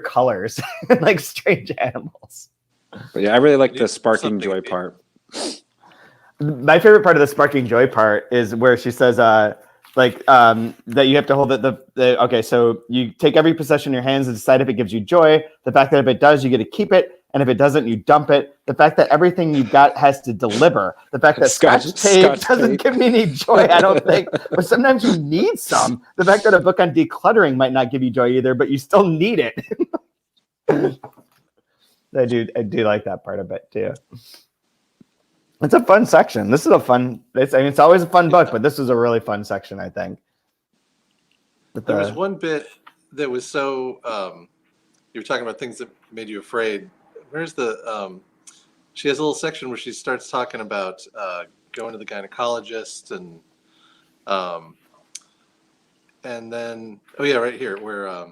colors and like strange animals. But yeah, I really like the sparking joy part. My favorite part of the sparking joy part is where she says, that you have to hold okay, so you take every possession in your hands and decide if it gives you joy. The fact that if it does, you get to keep it. And if it doesn't, you dump it. The fact that everything you've got has to deliver. The fact that Scotch tape doesn't give me any joy, I don't think. But sometimes you need some. The fact that a book on decluttering might not give you joy either, but you still need it. I do like that part a bit too. It's a fun section. This is it's always a fun book, but this is a really fun section, I think. There was one bit that was so, you were talking about things that made you afraid. Where's she has a little section where she starts talking about going to the gynecologist and then, oh yeah, right here where,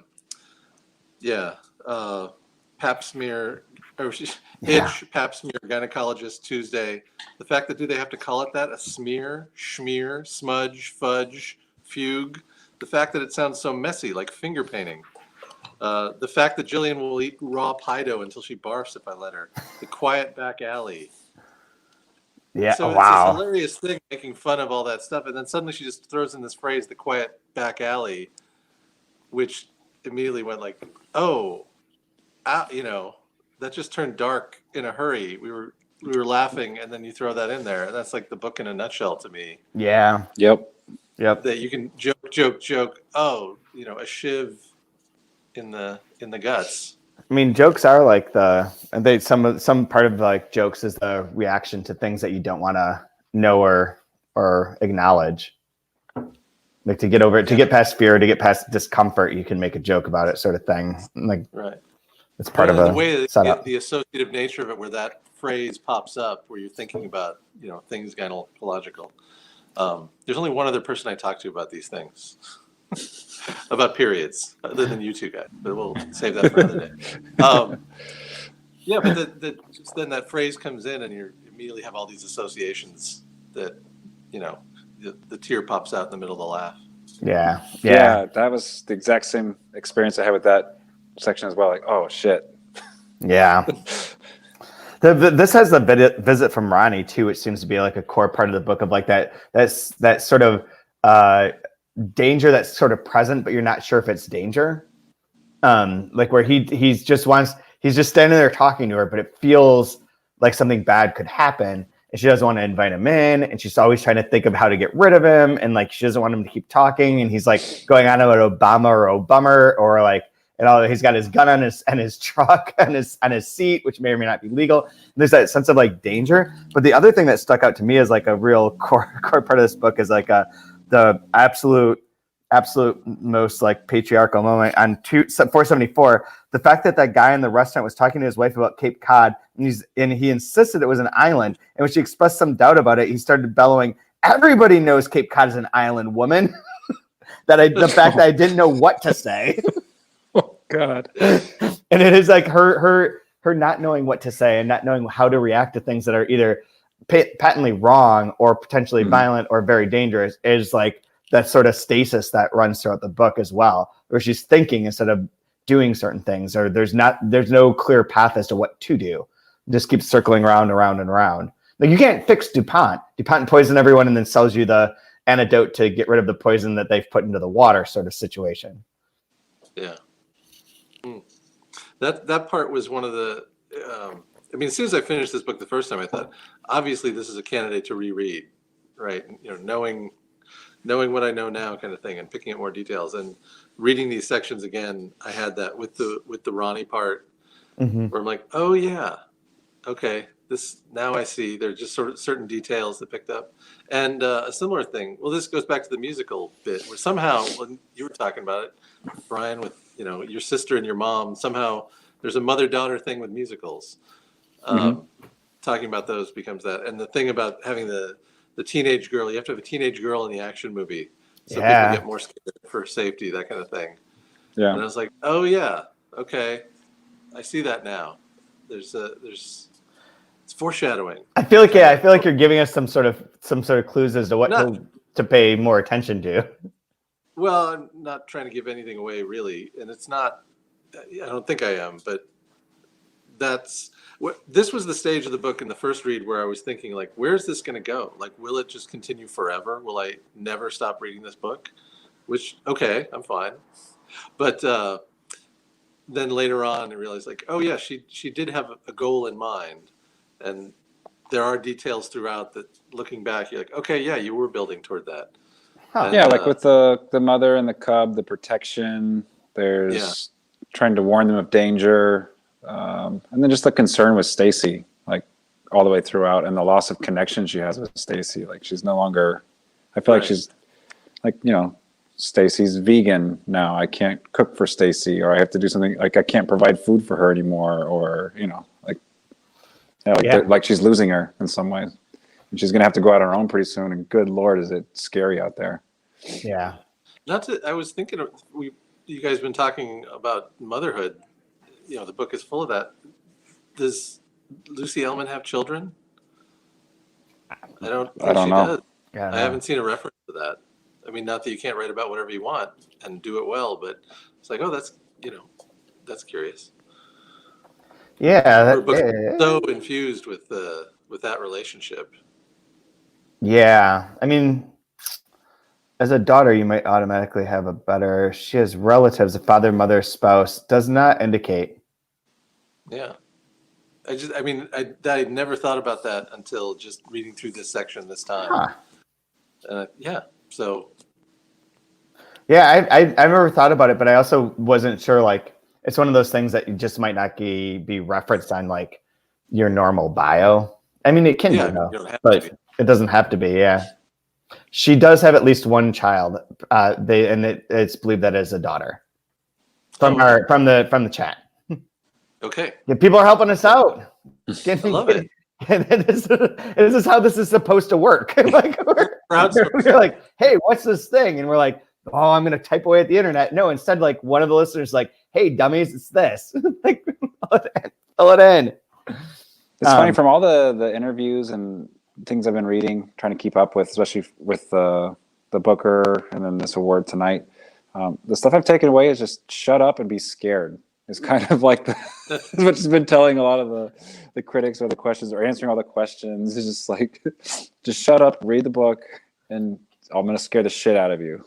pap smear, pap smear, gynecologist Tuesday. The fact that do they have to call it that? A smear, schmear, smudge, fudge, fugue. The fact that it sounds so messy, like finger painting. The fact that Jillian will eat raw pie dough until she barfs if I let her. The quiet back alley. Yeah, so wow. It's this hilarious thing making fun of all that stuff. And then suddenly she just throws in this phrase, the quiet back alley, which immediately went like, that just turned dark in a hurry. We were laughing, and then you throw that in there. And that's like the book in a nutshell to me. Yeah. Yep. That you can joke. Oh, a shiv in the guts. I mean, jokes are like some part of like jokes is the reaction to things that you don't want to know or acknowledge. Like to get over it, to get past fear, to get past discomfort, you can make a joke about it, sort of thing. Like, right. It's part of the way setup. The associative nature of it, where that phrase pops up, where you're thinking about things gynecological. There's only one other person I talk to about these things, about periods, other than you two guys. But we'll save that for another day. But just then that phrase comes in, and you immediately have all these associations that the tear pops out in the middle of the laugh. Yeah. That was the exact same experience I had with that section as well. Like, oh shit. Yeah. This has the visit from Ronnie too, which seems to be like a core part of the book of like that sort of danger that's sort of present, but you're not sure if it's danger. Like where he's just standing there talking to her, but it feels like something bad could happen. And she doesn't want to invite him in, and she's always trying to think of how to get rid of him, and like she doesn't want him to keep talking, and he's like going on about Obama or Obummer, or like, he's got his gun on his truck on his seat, which may or may not be legal. And there's that sense of like danger. But the other thing that stuck out to me as like a real core part of this book is like the absolute most like patriarchal moment on 474. The fact that guy in the restaurant was talking to his wife about Cape Cod, and he insisted it was an island. And when she expressed some doubt about it, he started bellowing, "Everybody knows Cape Cod is an island, woman." The fact that I didn't know what to say. Oh God. And it is like her not knowing what to say and not knowing how to react to things that are either patently wrong or potentially violent or very dangerous is like that sort of stasis that runs throughout the book as well, where she's thinking instead of doing certain things, or there's no clear path as to what to do. It just keeps circling around and around. Like you can't fix DuPont. DuPont poison everyone and then sells you the antidote to get rid of the poison that they've put into the water, sort of situation. Yeah. That part was one of the, as soon as I finished this book the first time, I thought, obviously this is a candidate to reread, right? Knowing knowing what I know now kind of thing and picking up more details. And reading these sections again, I had that with the Ronnie part where I'm like, oh yeah, okay, this now I see. There's just sort of certain details that picked up. And a similar thing, well, this goes back to the musical bit where somehow, when you were talking about it, Brian, with your sister and your mom, somehow there's a mother-daughter thing with musicals. Talking about those becomes that. And the thing about having the teenage girl, you have to have a teenage girl in the action movie. So people get more scared for safety, that kind of thing. Yeah. And I was like, oh yeah, okay. I see that now. There's it's foreshadowing. I feel like you're giving us some sort of clues as to what to pay more attention to. Well, I'm not trying to give anything away really, and it's not. I don't think I am, but this was the stage of the book in the first read where I was thinking, like, where's this going to go? Like, will it just continue forever? Will I never stop reading this book? Which, okay, I'm fine. But then later on, I realized, like, oh yeah, she did have a goal in mind, and there are details throughout that. Looking back, you're like, okay, yeah, you were building toward that. Huh. And, Yeah, like with the mother and the cub, the protection. There's trying to warn them of danger. And then just the concern with Stacy, like all the way throughout, and the loss of connection she has with Stacy. Like she's no longer, I feel like she's like, Stacy's vegan now. I can't cook for Stacy, or I have to do something, like I can't provide food for her anymore, or, like she's losing her in some ways. And she's going to have to go out on her own pretty soon. And good Lord, is it scary out there. Yeah. I was thinking you guys been talking about motherhood. The book is full of that. Does Lucy Ellman have children? I don't think she know. does. I haven't seen a reference to that. I mean, not that you can't write about whatever you want and do it well, but it's like, oh, that's curious. Yeah. Her book is so infused with that relationship. Yeah. I mean, as a daughter, you might automatically have she has relatives, a father, mother, spouse, does not indicate. Yeah. I never thought about that until just reading through this section this time. Huh. So. Yeah, I never thought about it, but I also wasn't sure, like, it's one of those things that you just might not be referenced on, like, your normal bio. I mean, it can be, but it doesn't have to be, yeah. She does have at least one child. It's believed that is a daughter. From the chat. Okay. Yeah, people are helping us out. I love it. This is how this is supposed to work. Like we're like, hey, what's this thing? And we're like, oh, I'm gonna type away at the internet. No, instead, like one of the listeners, like, hey, dummies, it's this. Like, fill it in. It's funny, from all the interviews and things I've been reading, trying to keep up with, especially with the Booker and then this award tonight. The stuff I've taken away is just shut up and be scared. It's kind of like what has been telling a lot of the critics or the questions, or answering all the questions. It's just like, just shut up, read the book, and I'm going to scare the shit out of you.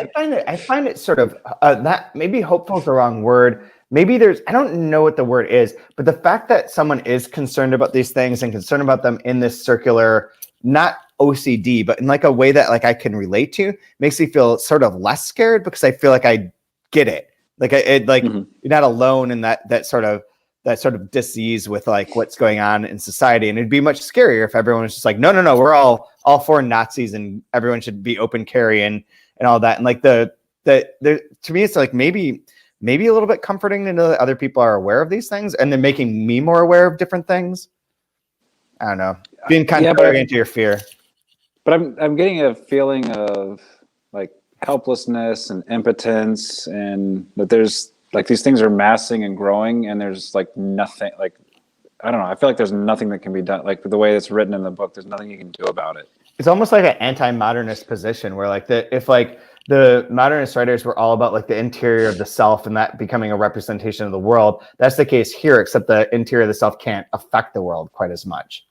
I find it sort of that maybe hopeful is the wrong word. Maybe I don't know what the word is, but the fact that someone is concerned about these things and concerned about them in this circular, not OCD, but in like a way that like I can relate to, makes me feel sort of less scared, because I feel like I get it. Like you're not alone in that sort of disease with like what's going on in society. And it'd be much scarier if everyone was just like, no, we're all for Nazis and everyone should be open carry and all that. And like to me, it's like maybe a little bit comforting to know that other people are aware of these things, and then making me more aware of different things. I don't know, being contrary to your fear. But I'm getting a feeling of like helplessness and impotence, and that there's like these things are massing and growing, and there's like nothing, like, I don't know. I feel like there's nothing that can be done. Like the way it's written in the book, there's nothing you can do about it. It's almost like an anti-modernist position where like if like the modernist writers were all about like the interior of the self and that becoming a representation of the world, that's the case here, except the interior of the self can't affect the world quite as much.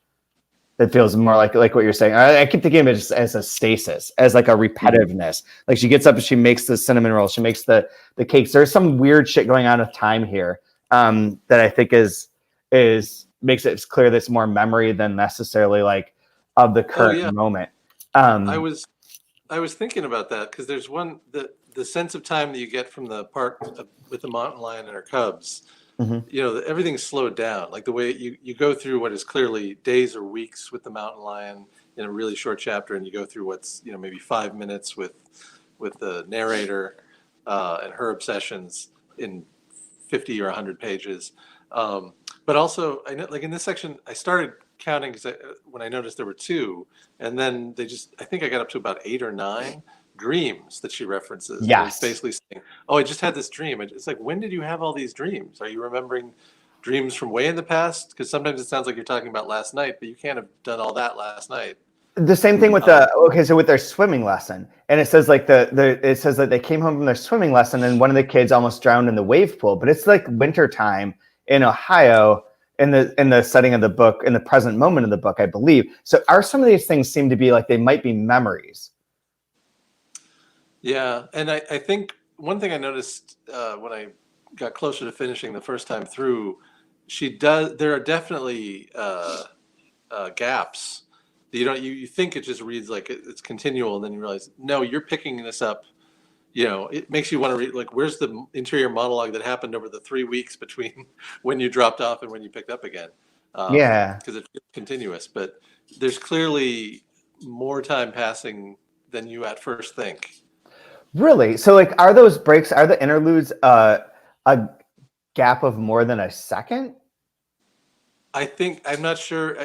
It feels more like what you're saying. I keep thinking of it as a stasis, as like a repetitiveness. Like she gets up and she makes the cinnamon rolls, she makes the cakes. There's some weird shit going on with time here that I think is makes it clear that it's more memory than necessarily like of the current moment. I was thinking about that because there's one the sense of time that you get from the park with the mountain lion and her cubs. Everything's slowed down. Like the way you go through what is clearly days or weeks with the mountain lion in a really short chapter, and you go through what's maybe 5 minutes with the narrator and her obsessions in 50 or 100 pages. But also, I know, like in this section, I started counting when I noticed there were 2, and then I think I got up to about 8 or 9 dreams that she references. Yes. Basically saying, "Oh, I just had this dream." It's like, when did you have all these dreams? Are you remembering dreams from way in the past? Because sometimes it sounds like you're talking about last night, but you can't have done all that last night. The same thing with so with their swimming lesson, and it says like it says that they came home from their swimming lesson and one of the kids almost drowned in the wave pool, but it's like winter time in Ohio in the setting of the book, in the present moment of the book, I believe. So some of these things seem to be like they might be memories. Yeah, and I think one thing I noticed when I got closer to finishing the first time through, there are definitely gaps. You think it just reads like it's continual, and then you realize, no, you're picking this up. It makes you want to read, like, where's the interior monologue that happened over the 3 weeks between when you dropped off and when you picked up again? Because it's continuous, but there's clearly more time passing than you at first think. Really? So like, are the interludes a gap of more than a second? I'm not sure.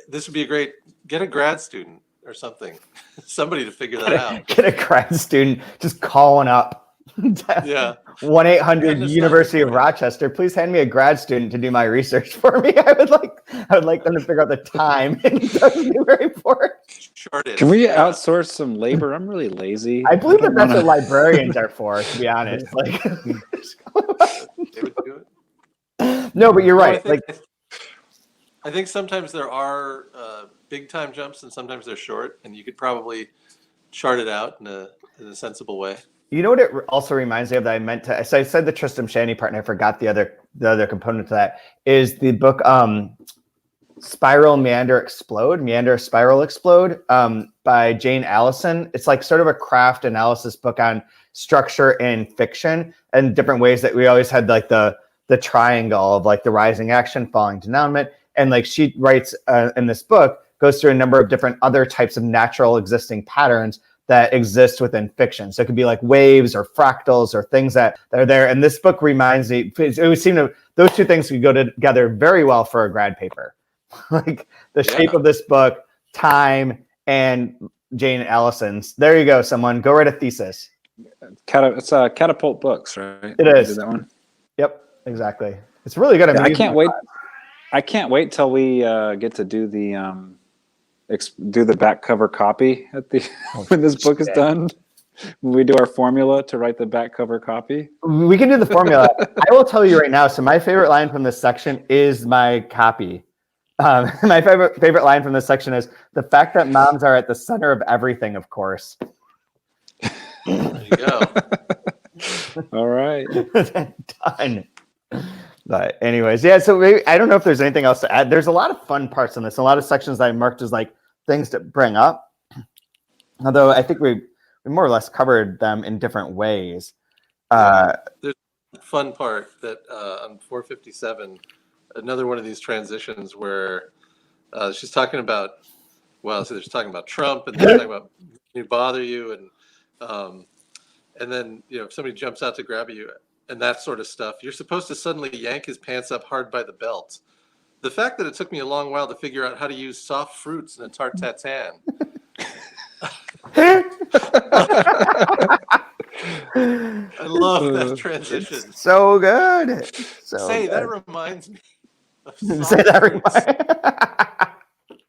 This would be get a grad student or something, somebody to figure that out. Get a grad student just calling up. Yeah. 1-800 University of Rochester. Please hand me a grad student to do my research for me. I would like them to figure out the time in Newburyport. Can we outsource some labor? I'm really lazy. I believe that's what librarians are for, to be honest. Like, they would do it. No, but you're right. I think sometimes there are big time jumps and sometimes they're short, and you could probably chart it out in a sensible way. You know what it also reminds me of that I meant to? So I said the Tristram Shandy part, and I forgot the other component to that is the book Spiral Meander Spiral Explode by Jane Allison. It's like sort of a craft analysis book on structure in fiction and different ways that we always had like the triangle of like the rising action, falling denouement. And like she writes in this book, goes through a number of different other types of natural existing patterns that exist within fiction. So it could be like waves or fractals or things that are there. And this book reminds me, it would seem to, those two things could go together very well for a grad paper. Like the shape of this book, time, and Jane Allison's. There you go, someone. Go write a thesis. It's Catapult Books, right? It is. That one? Yep, exactly. It's really good. I can't wait. I can't wait till we get to do the back cover copy when this book is done. When we do our formula to write the back cover copy. We can do the formula. I will tell you right now. So my favorite line from this section is my copy. My favorite line from this section is the fact that moms are at the center of everything, of course. There you go. All right. Done. But anyways, yeah, so maybe, I don't know if there's anything else to add. There's a lot of fun parts in this, a lot of sections that I marked as like things to bring up. Although I think we more or less covered them in different ways. There's a fun part that on 457, another one of these transitions where she's talking about, so they're talking about Trump and they're talking about you bother you and then if somebody jumps out to grab you and that sort of stuff, you're supposed to suddenly yank his pants up hard by the belt. The fact that it took me a long while to figure out how to use soft fruits in a tart tatin. I love that transition. So good. That reminds me of Say that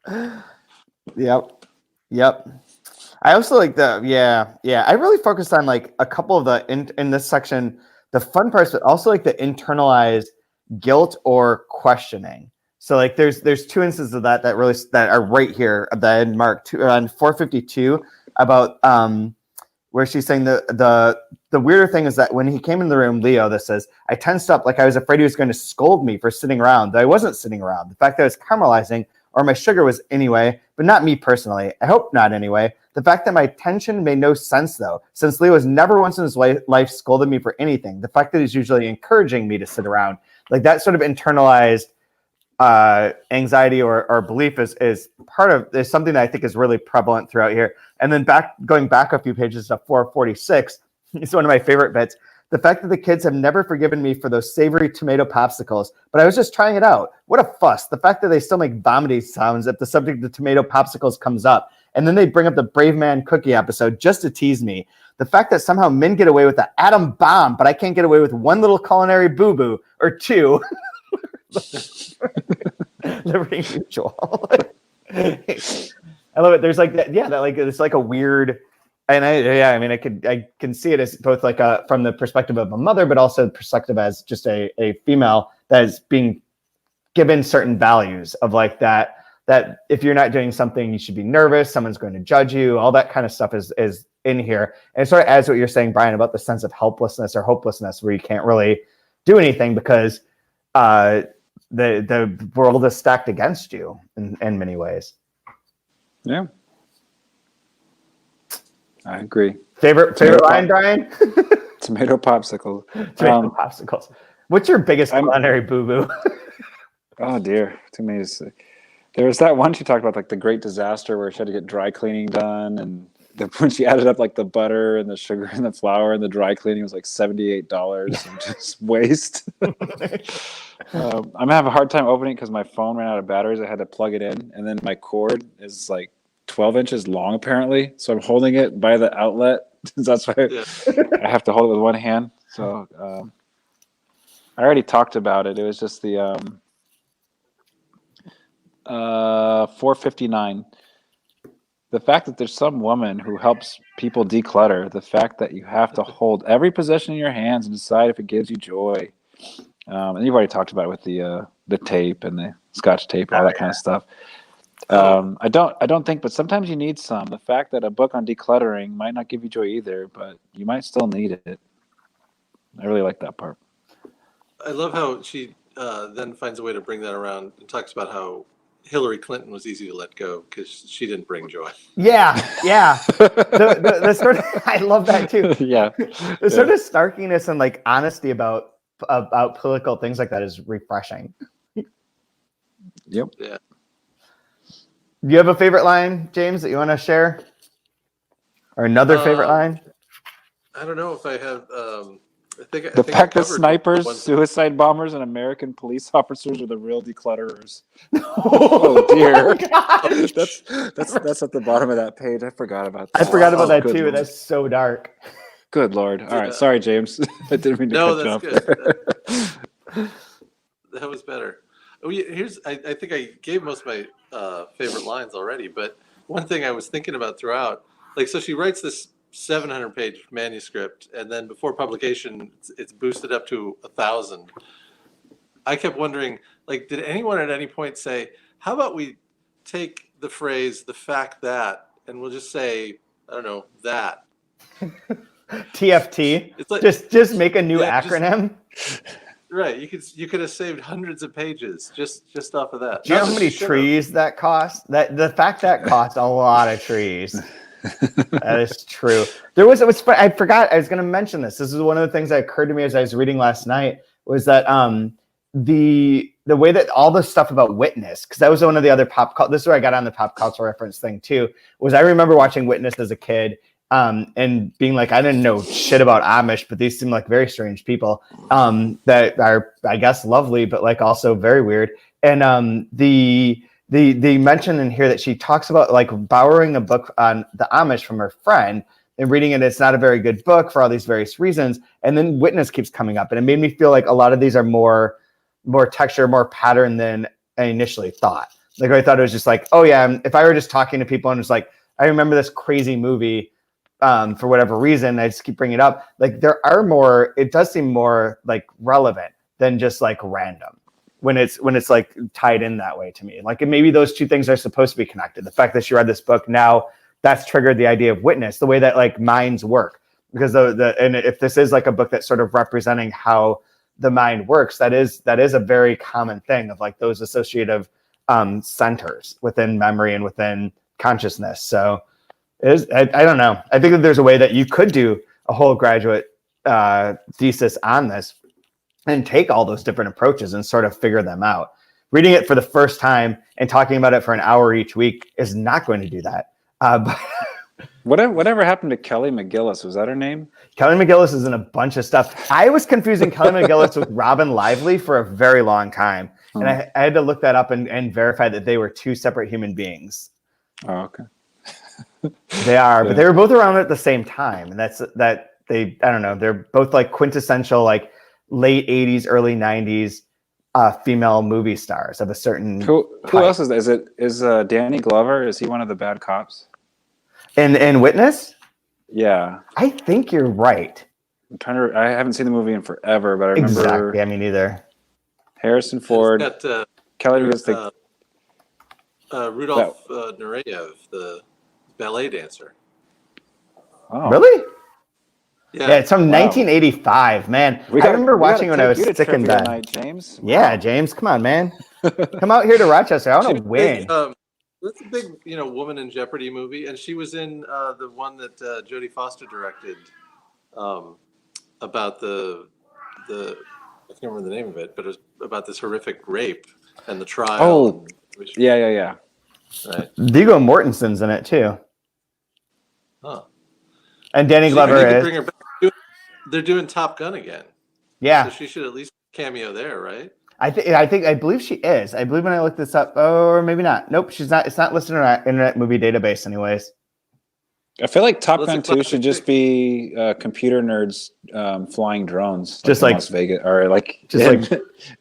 reminds. Yep. I also like I really focused on like a couple of in this section, the fun parts, but also like the internalized guilt or questioning. So like there's two instances of that are right here that I had marked on 452 about where she's saying the weirder thing is that when he came in the room, Leo, this says, I tensed up like I was afraid he was going to scold me for sitting around, though I wasn't sitting around. The fact that I was caramelizing or my sugar was anyway, but not me personally. I hope not anyway. The fact that my tension made no sense, though, since Leo has never once in his life scolded me for anything. The fact that he's usually encouraging me to sit around, like that sort of internalized anxiety or belief is something that I think is really prevalent throughout here. And then going back a few pages to 446, it's one of my favorite bits. The fact that the kids have never forgiven me for those savory tomato popsicles, but I was just trying it out. What a fuss. The fact that they still make vomiting sounds if the subject of tomato popsicles comes up. And then they bring up the Brave Man Cookie episode just to tease me. The fact that somehow men get away with the atom bomb, but I can't get away with one little culinary boo-boo or two. Liberty Mutual. I love it. There's like that. Yeah, that like it's like a weird. And I can see it as both like from the perspective of a mother, but also the perspective as just a female that is being given certain values of like that if you're not doing something, you should be nervous. Someone's going to judge you. All that kind of stuff is in here. And it sort of adds what you're saying, Brian, about the sense of helplessness or hopelessness where you can't really do anything because the world is stacked against you in many ways. Yeah. I agree. Favorite line, Brian? Tomato popsicles. Tomato popsicles. What's your biggest culinary boo-boo? Oh dear, tomatoes. There was that one she talked about, like the great disaster where she had to get dry cleaning done, and when she added up like the butter and the sugar and the flour and the dry cleaning was like $78 and just waste. I'm gonna have a hard time opening it because my phone ran out of batteries. I had to plug it in, and then my cord is like 12 inches long apparently, so I'm holding it by the outlet. That's why I have to hold it with one hand. So I already talked about it. It was just the 459. The fact that there's some woman who helps people declutter, the fact that you have to hold every possession in your hands and decide if it gives you joy. And you've already talked about it with the tape and the Scotch tape, all that kind of stuff. I don't think, but sometimes you need some. The fact that a book on decluttering might not give you joy either, but you might still need it. I really like that part. I love how she then finds a way to bring that around and talks about how Hillary Clinton was easy to let go because she didn't bring joy. Yeah. The sort of, I love that too. Yeah. The sort of snarkiness and like honesty about political things like that is refreshing. Yep. Yeah. Do you have a favorite line, James, that you want to share? Or another favorite line? I don't know if I have. I think The fact that snipers, suicide bombers, and American police officers are the real declutterers. Oh dear. That's at the bottom of that page. I forgot about that. I forgot about that too. Lord. That's so dark. Good Lord. All right. Sorry, James. I didn't mean to cut you off. Good. That was better. Oh, yeah, I think I gave most of my favorite lines already, but one thing I was thinking about throughout, like, so she writes this 700-page manuscript, and then before publication, it's boosted up to 1,000. I kept wondering, like, did anyone at any point say, how about we take the phrase, the fact that, and we'll just say, I don't know, that. TFT. It's like, just make a new acronym. Right. You could have saved hundreds of pages just off of that. Do you know how many trees that cost? The fact that cost a lot of trees. That is true. It was fun. I forgot I was going to mention this. This is one of the things that occurred to me as I was reading last night was that the way that all the stuff about Witness, because that was one of the other this is where I got on the pop culture reference thing too, was I remember watching Witness as a kid and being like, I didn't know shit about Amish, but these seem like very strange people that are, I guess, lovely, but like also very weird. And the mention in here that she talks about like borrowing a book on the Amish from her friend and reading it. It's not a very good book for all these various reasons. And then Witness keeps coming up, and it made me feel like a lot of these are more texture, more pattern than I initially thought. Like I thought it was just like, oh yeah, if I were just talking to people and it's like, I remember this crazy movie for whatever reason, I just keep bringing it up. Like it does seem more like relevant than just like random when it's like tied in that way to me. Like, and maybe those two things are supposed to be connected. The fact that she read this book now, that's triggered the idea of Witness, the way that like minds work. Because and if this is like a book that's sort of representing how the mind works, that is a very common thing of like those associative centers within memory and within consciousness. So I don't know. I think that there's a way that you could do a whole graduate thesis on this and take all those different approaches and sort of figure them out. Reading it for the first time and talking about it for an hour each week is not going to do that. But Whatever happened to Kelly McGillis? Was that her name? Kelly McGillis is in a bunch of stuff. I was confusing Kelly McGillis with Robin Lively for a very long time. And I had to look that up and verify that they were two separate human beings. Oh, okay. They are, but they were both around at the same time. And I don't know, they're both like quintessential, like late 80s, early 90s female movie stars of a certain Who type. else is that? Is Danny Glover? Is he one of the bad cops? In Witness? Yeah. I think you're right. I haven't seen the movie in forever, but I remember. Exactly. I mean, neither. Harrison Ford. Kelly McGillis. Rudolph Nureyev, the ballet dancer. Oh. Really? Yeah, Yeah, it's from 1985, man. I remember watching when I was sick in bed. Tonight, James. Yeah, James, come on, man. Come out here to Rochester. I want to win. That's a big, Woman in Jeopardy movie, and she was in the one that Jodie Foster directed about the I can't remember the name of it, but it was about this horrific rape and the trial. Oh, yeah. Right. Viggo Mortensen's in it too. Huh. And Danny Glover is. Bring her back. They're doing Top Gun again. Yeah. So she should at least cameo there, right? I believe she is. I believe when I looked this up, or maybe not. Nope, she's not. It's not listed in our Internet Movie Database, anyways. I feel like Top Gun 2 should just be computer nerds flying drones, just like like Las Vegas, or like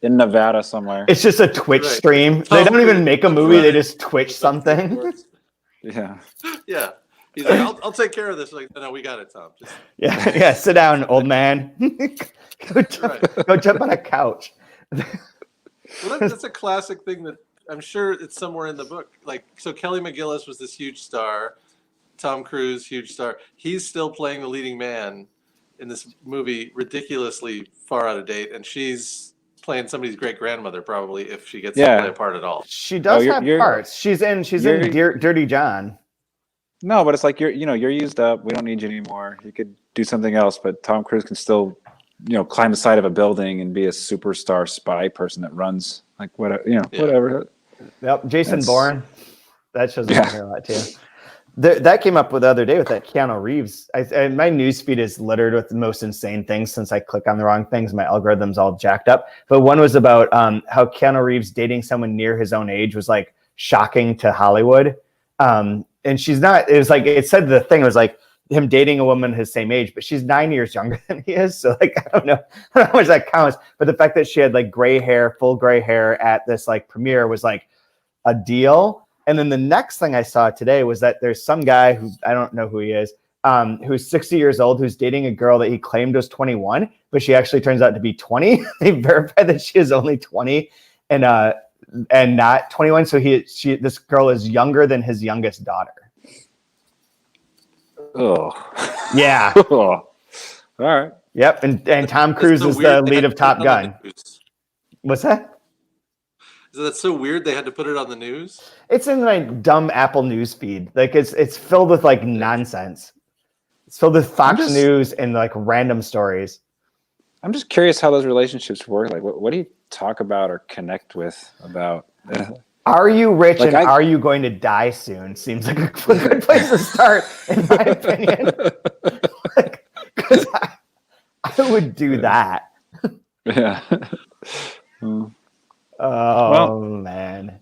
in Nevada somewhere. It's just a Twitch stream. They don't even make a movie; they just Twitch something. Yeah. Yeah. He's like, I'll take care of this. Like, no, we got it, Tom. Just... Yeah. Sit down, old man. Go jump on a couch. Well, that's a classic thing that I'm sure it's somewhere in the book. Like, so Kelly McGillis was this huge star. Tom Cruise, huge star. He's still playing the leading man in this movie, ridiculously far out of date, and she's playing somebody's great grandmother, probably, if she gets to play a part at all. She does have parts. She's in Dirty John. No, but it's like you're used up. We don't need you anymore. You could do something else, but Tom Cruise can still, climb the side of a building and be a superstar spy person that runs whatever. Yep, Jason Bourne. That shows up here a lot too. That came up with the other day with that Keanu Reeves. My newsfeed is littered with the most insane things since I click on the wrong things. My algorithm's all jacked up. But one was about how Keanu Reeves dating someone near his own age was like shocking to Hollywood. And she's not. It was like it said the thing was like him dating a woman his same age, but she's 9 years younger than he is. So like I don't know how much that counts. But the fact that she had like full gray hair at this like premiere was like a deal. And then the next thing I saw today was that there's some guy who I don't know who he is, who's 60 years old, who's dating a girl that he claimed was 21, but she actually turns out to be 20. They verified that she is only 20 and not 21. So this girl is younger than his youngest daughter. Oh, yeah. All right. Yep. And Tom Cruise is the lead of Top Gun. What's that? Is that so weird? They had to put it on the news. It's in my dumb Apple news feed. Like it's filled with like nonsense. It's filled with Fox News and like random stories. I'm just curious how those relationships work. Like, what do you talk about or connect with about? Are you rich and are you going to die soon? Seems like a good place to start, in my opinion. Because I would do that. Yeah. Oh man.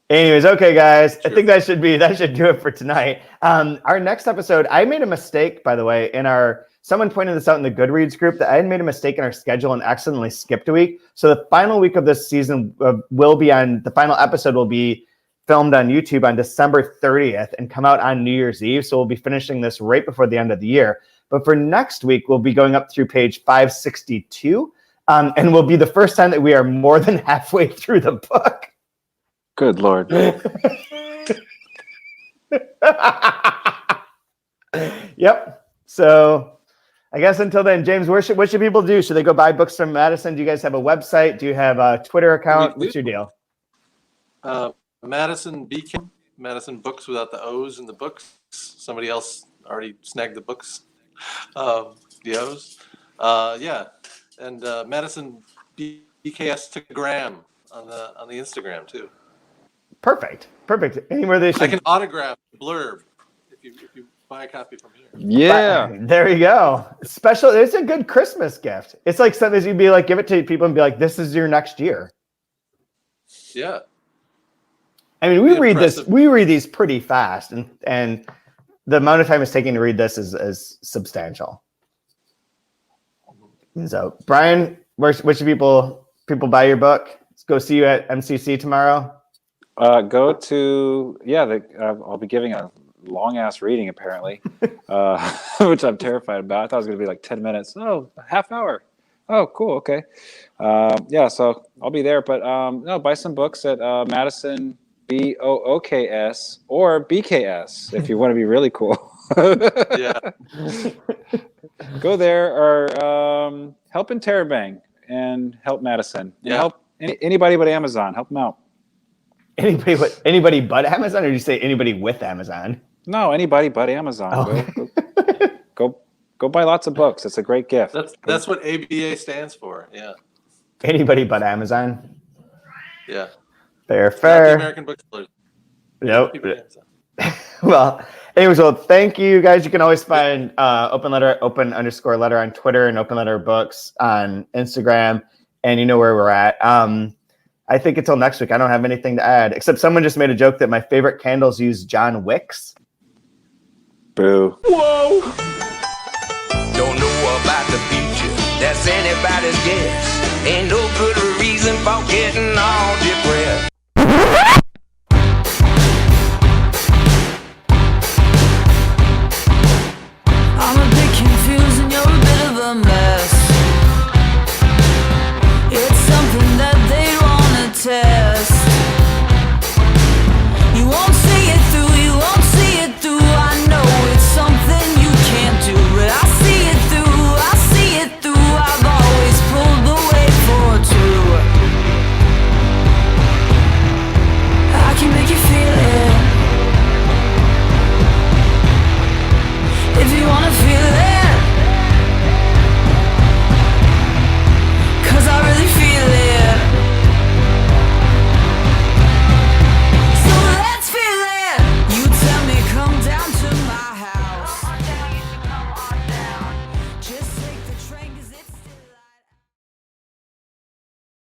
Anyways, okay, guys. I think that should do it for tonight. Our next episode, I made a mistake, by the way, someone pointed this out in the Goodreads group that I had made a mistake in our schedule and accidentally skipped a week. So the final week of this season the final episode will be filmed on YouTube on December 30th and come out on New Year's Eve. So we'll be finishing this right before the end of the year. But for next week, we'll be going up through page 562. And will be the first time that we are more than halfway through the book. Good Lord. Yep. So I guess until then, James, what should people do? Should they go buy books from Madison? Do you guys have a website? Do you have a Twitter account? What's your deal? Madison BK, Madison Books without the O's in the books. Somebody else already snagged the books, the O's. Yeah, and Madison BKS to Graham on the Instagram too. Perfect. Anywhere they should. I can autograph the blurb if you buy a copy from here. Yeah. There you go. Special. It's a good Christmas gift. It's like something you'd be like, give it to people and be like, this is your next year. Yeah. I mean, we read these pretty fast, and the amount of time it's taking to read this is substantial. So, Brian, where should people buy your book? Let's go see you at MCC tomorrow. Go to I'll be giving a long ass reading apparently, which I'm terrified about. I thought it was going to be like 10 minutes. Oh, a half hour. Oh, cool. Okay. So I'll be there, but no, buy some books at Madison Books or BKS if you want to be really cool. Yeah. Go there or help in Terabang and help Madison. Yeah. And help anybody but Amazon. Help them out. Anybody but Amazon, or did you say anybody with Amazon? No, anybody but Amazon. Oh. Go buy lots of books. It's a great gift. That's what ABA stands for. Yeah. Anybody but Amazon. Yeah. Fair. Not the American Booksellers. Nope. Well, anyways, thank you guys. You can always find open_letter on Twitter and Open Letter Books on Instagram, and you know where we're at. I think until next week, I don't have anything to add, except someone just made a joke that my favorite candles use John Wicks. Boo. Whoa. Don't know about the future, that's anybody's guess. Ain't no good reason for getting all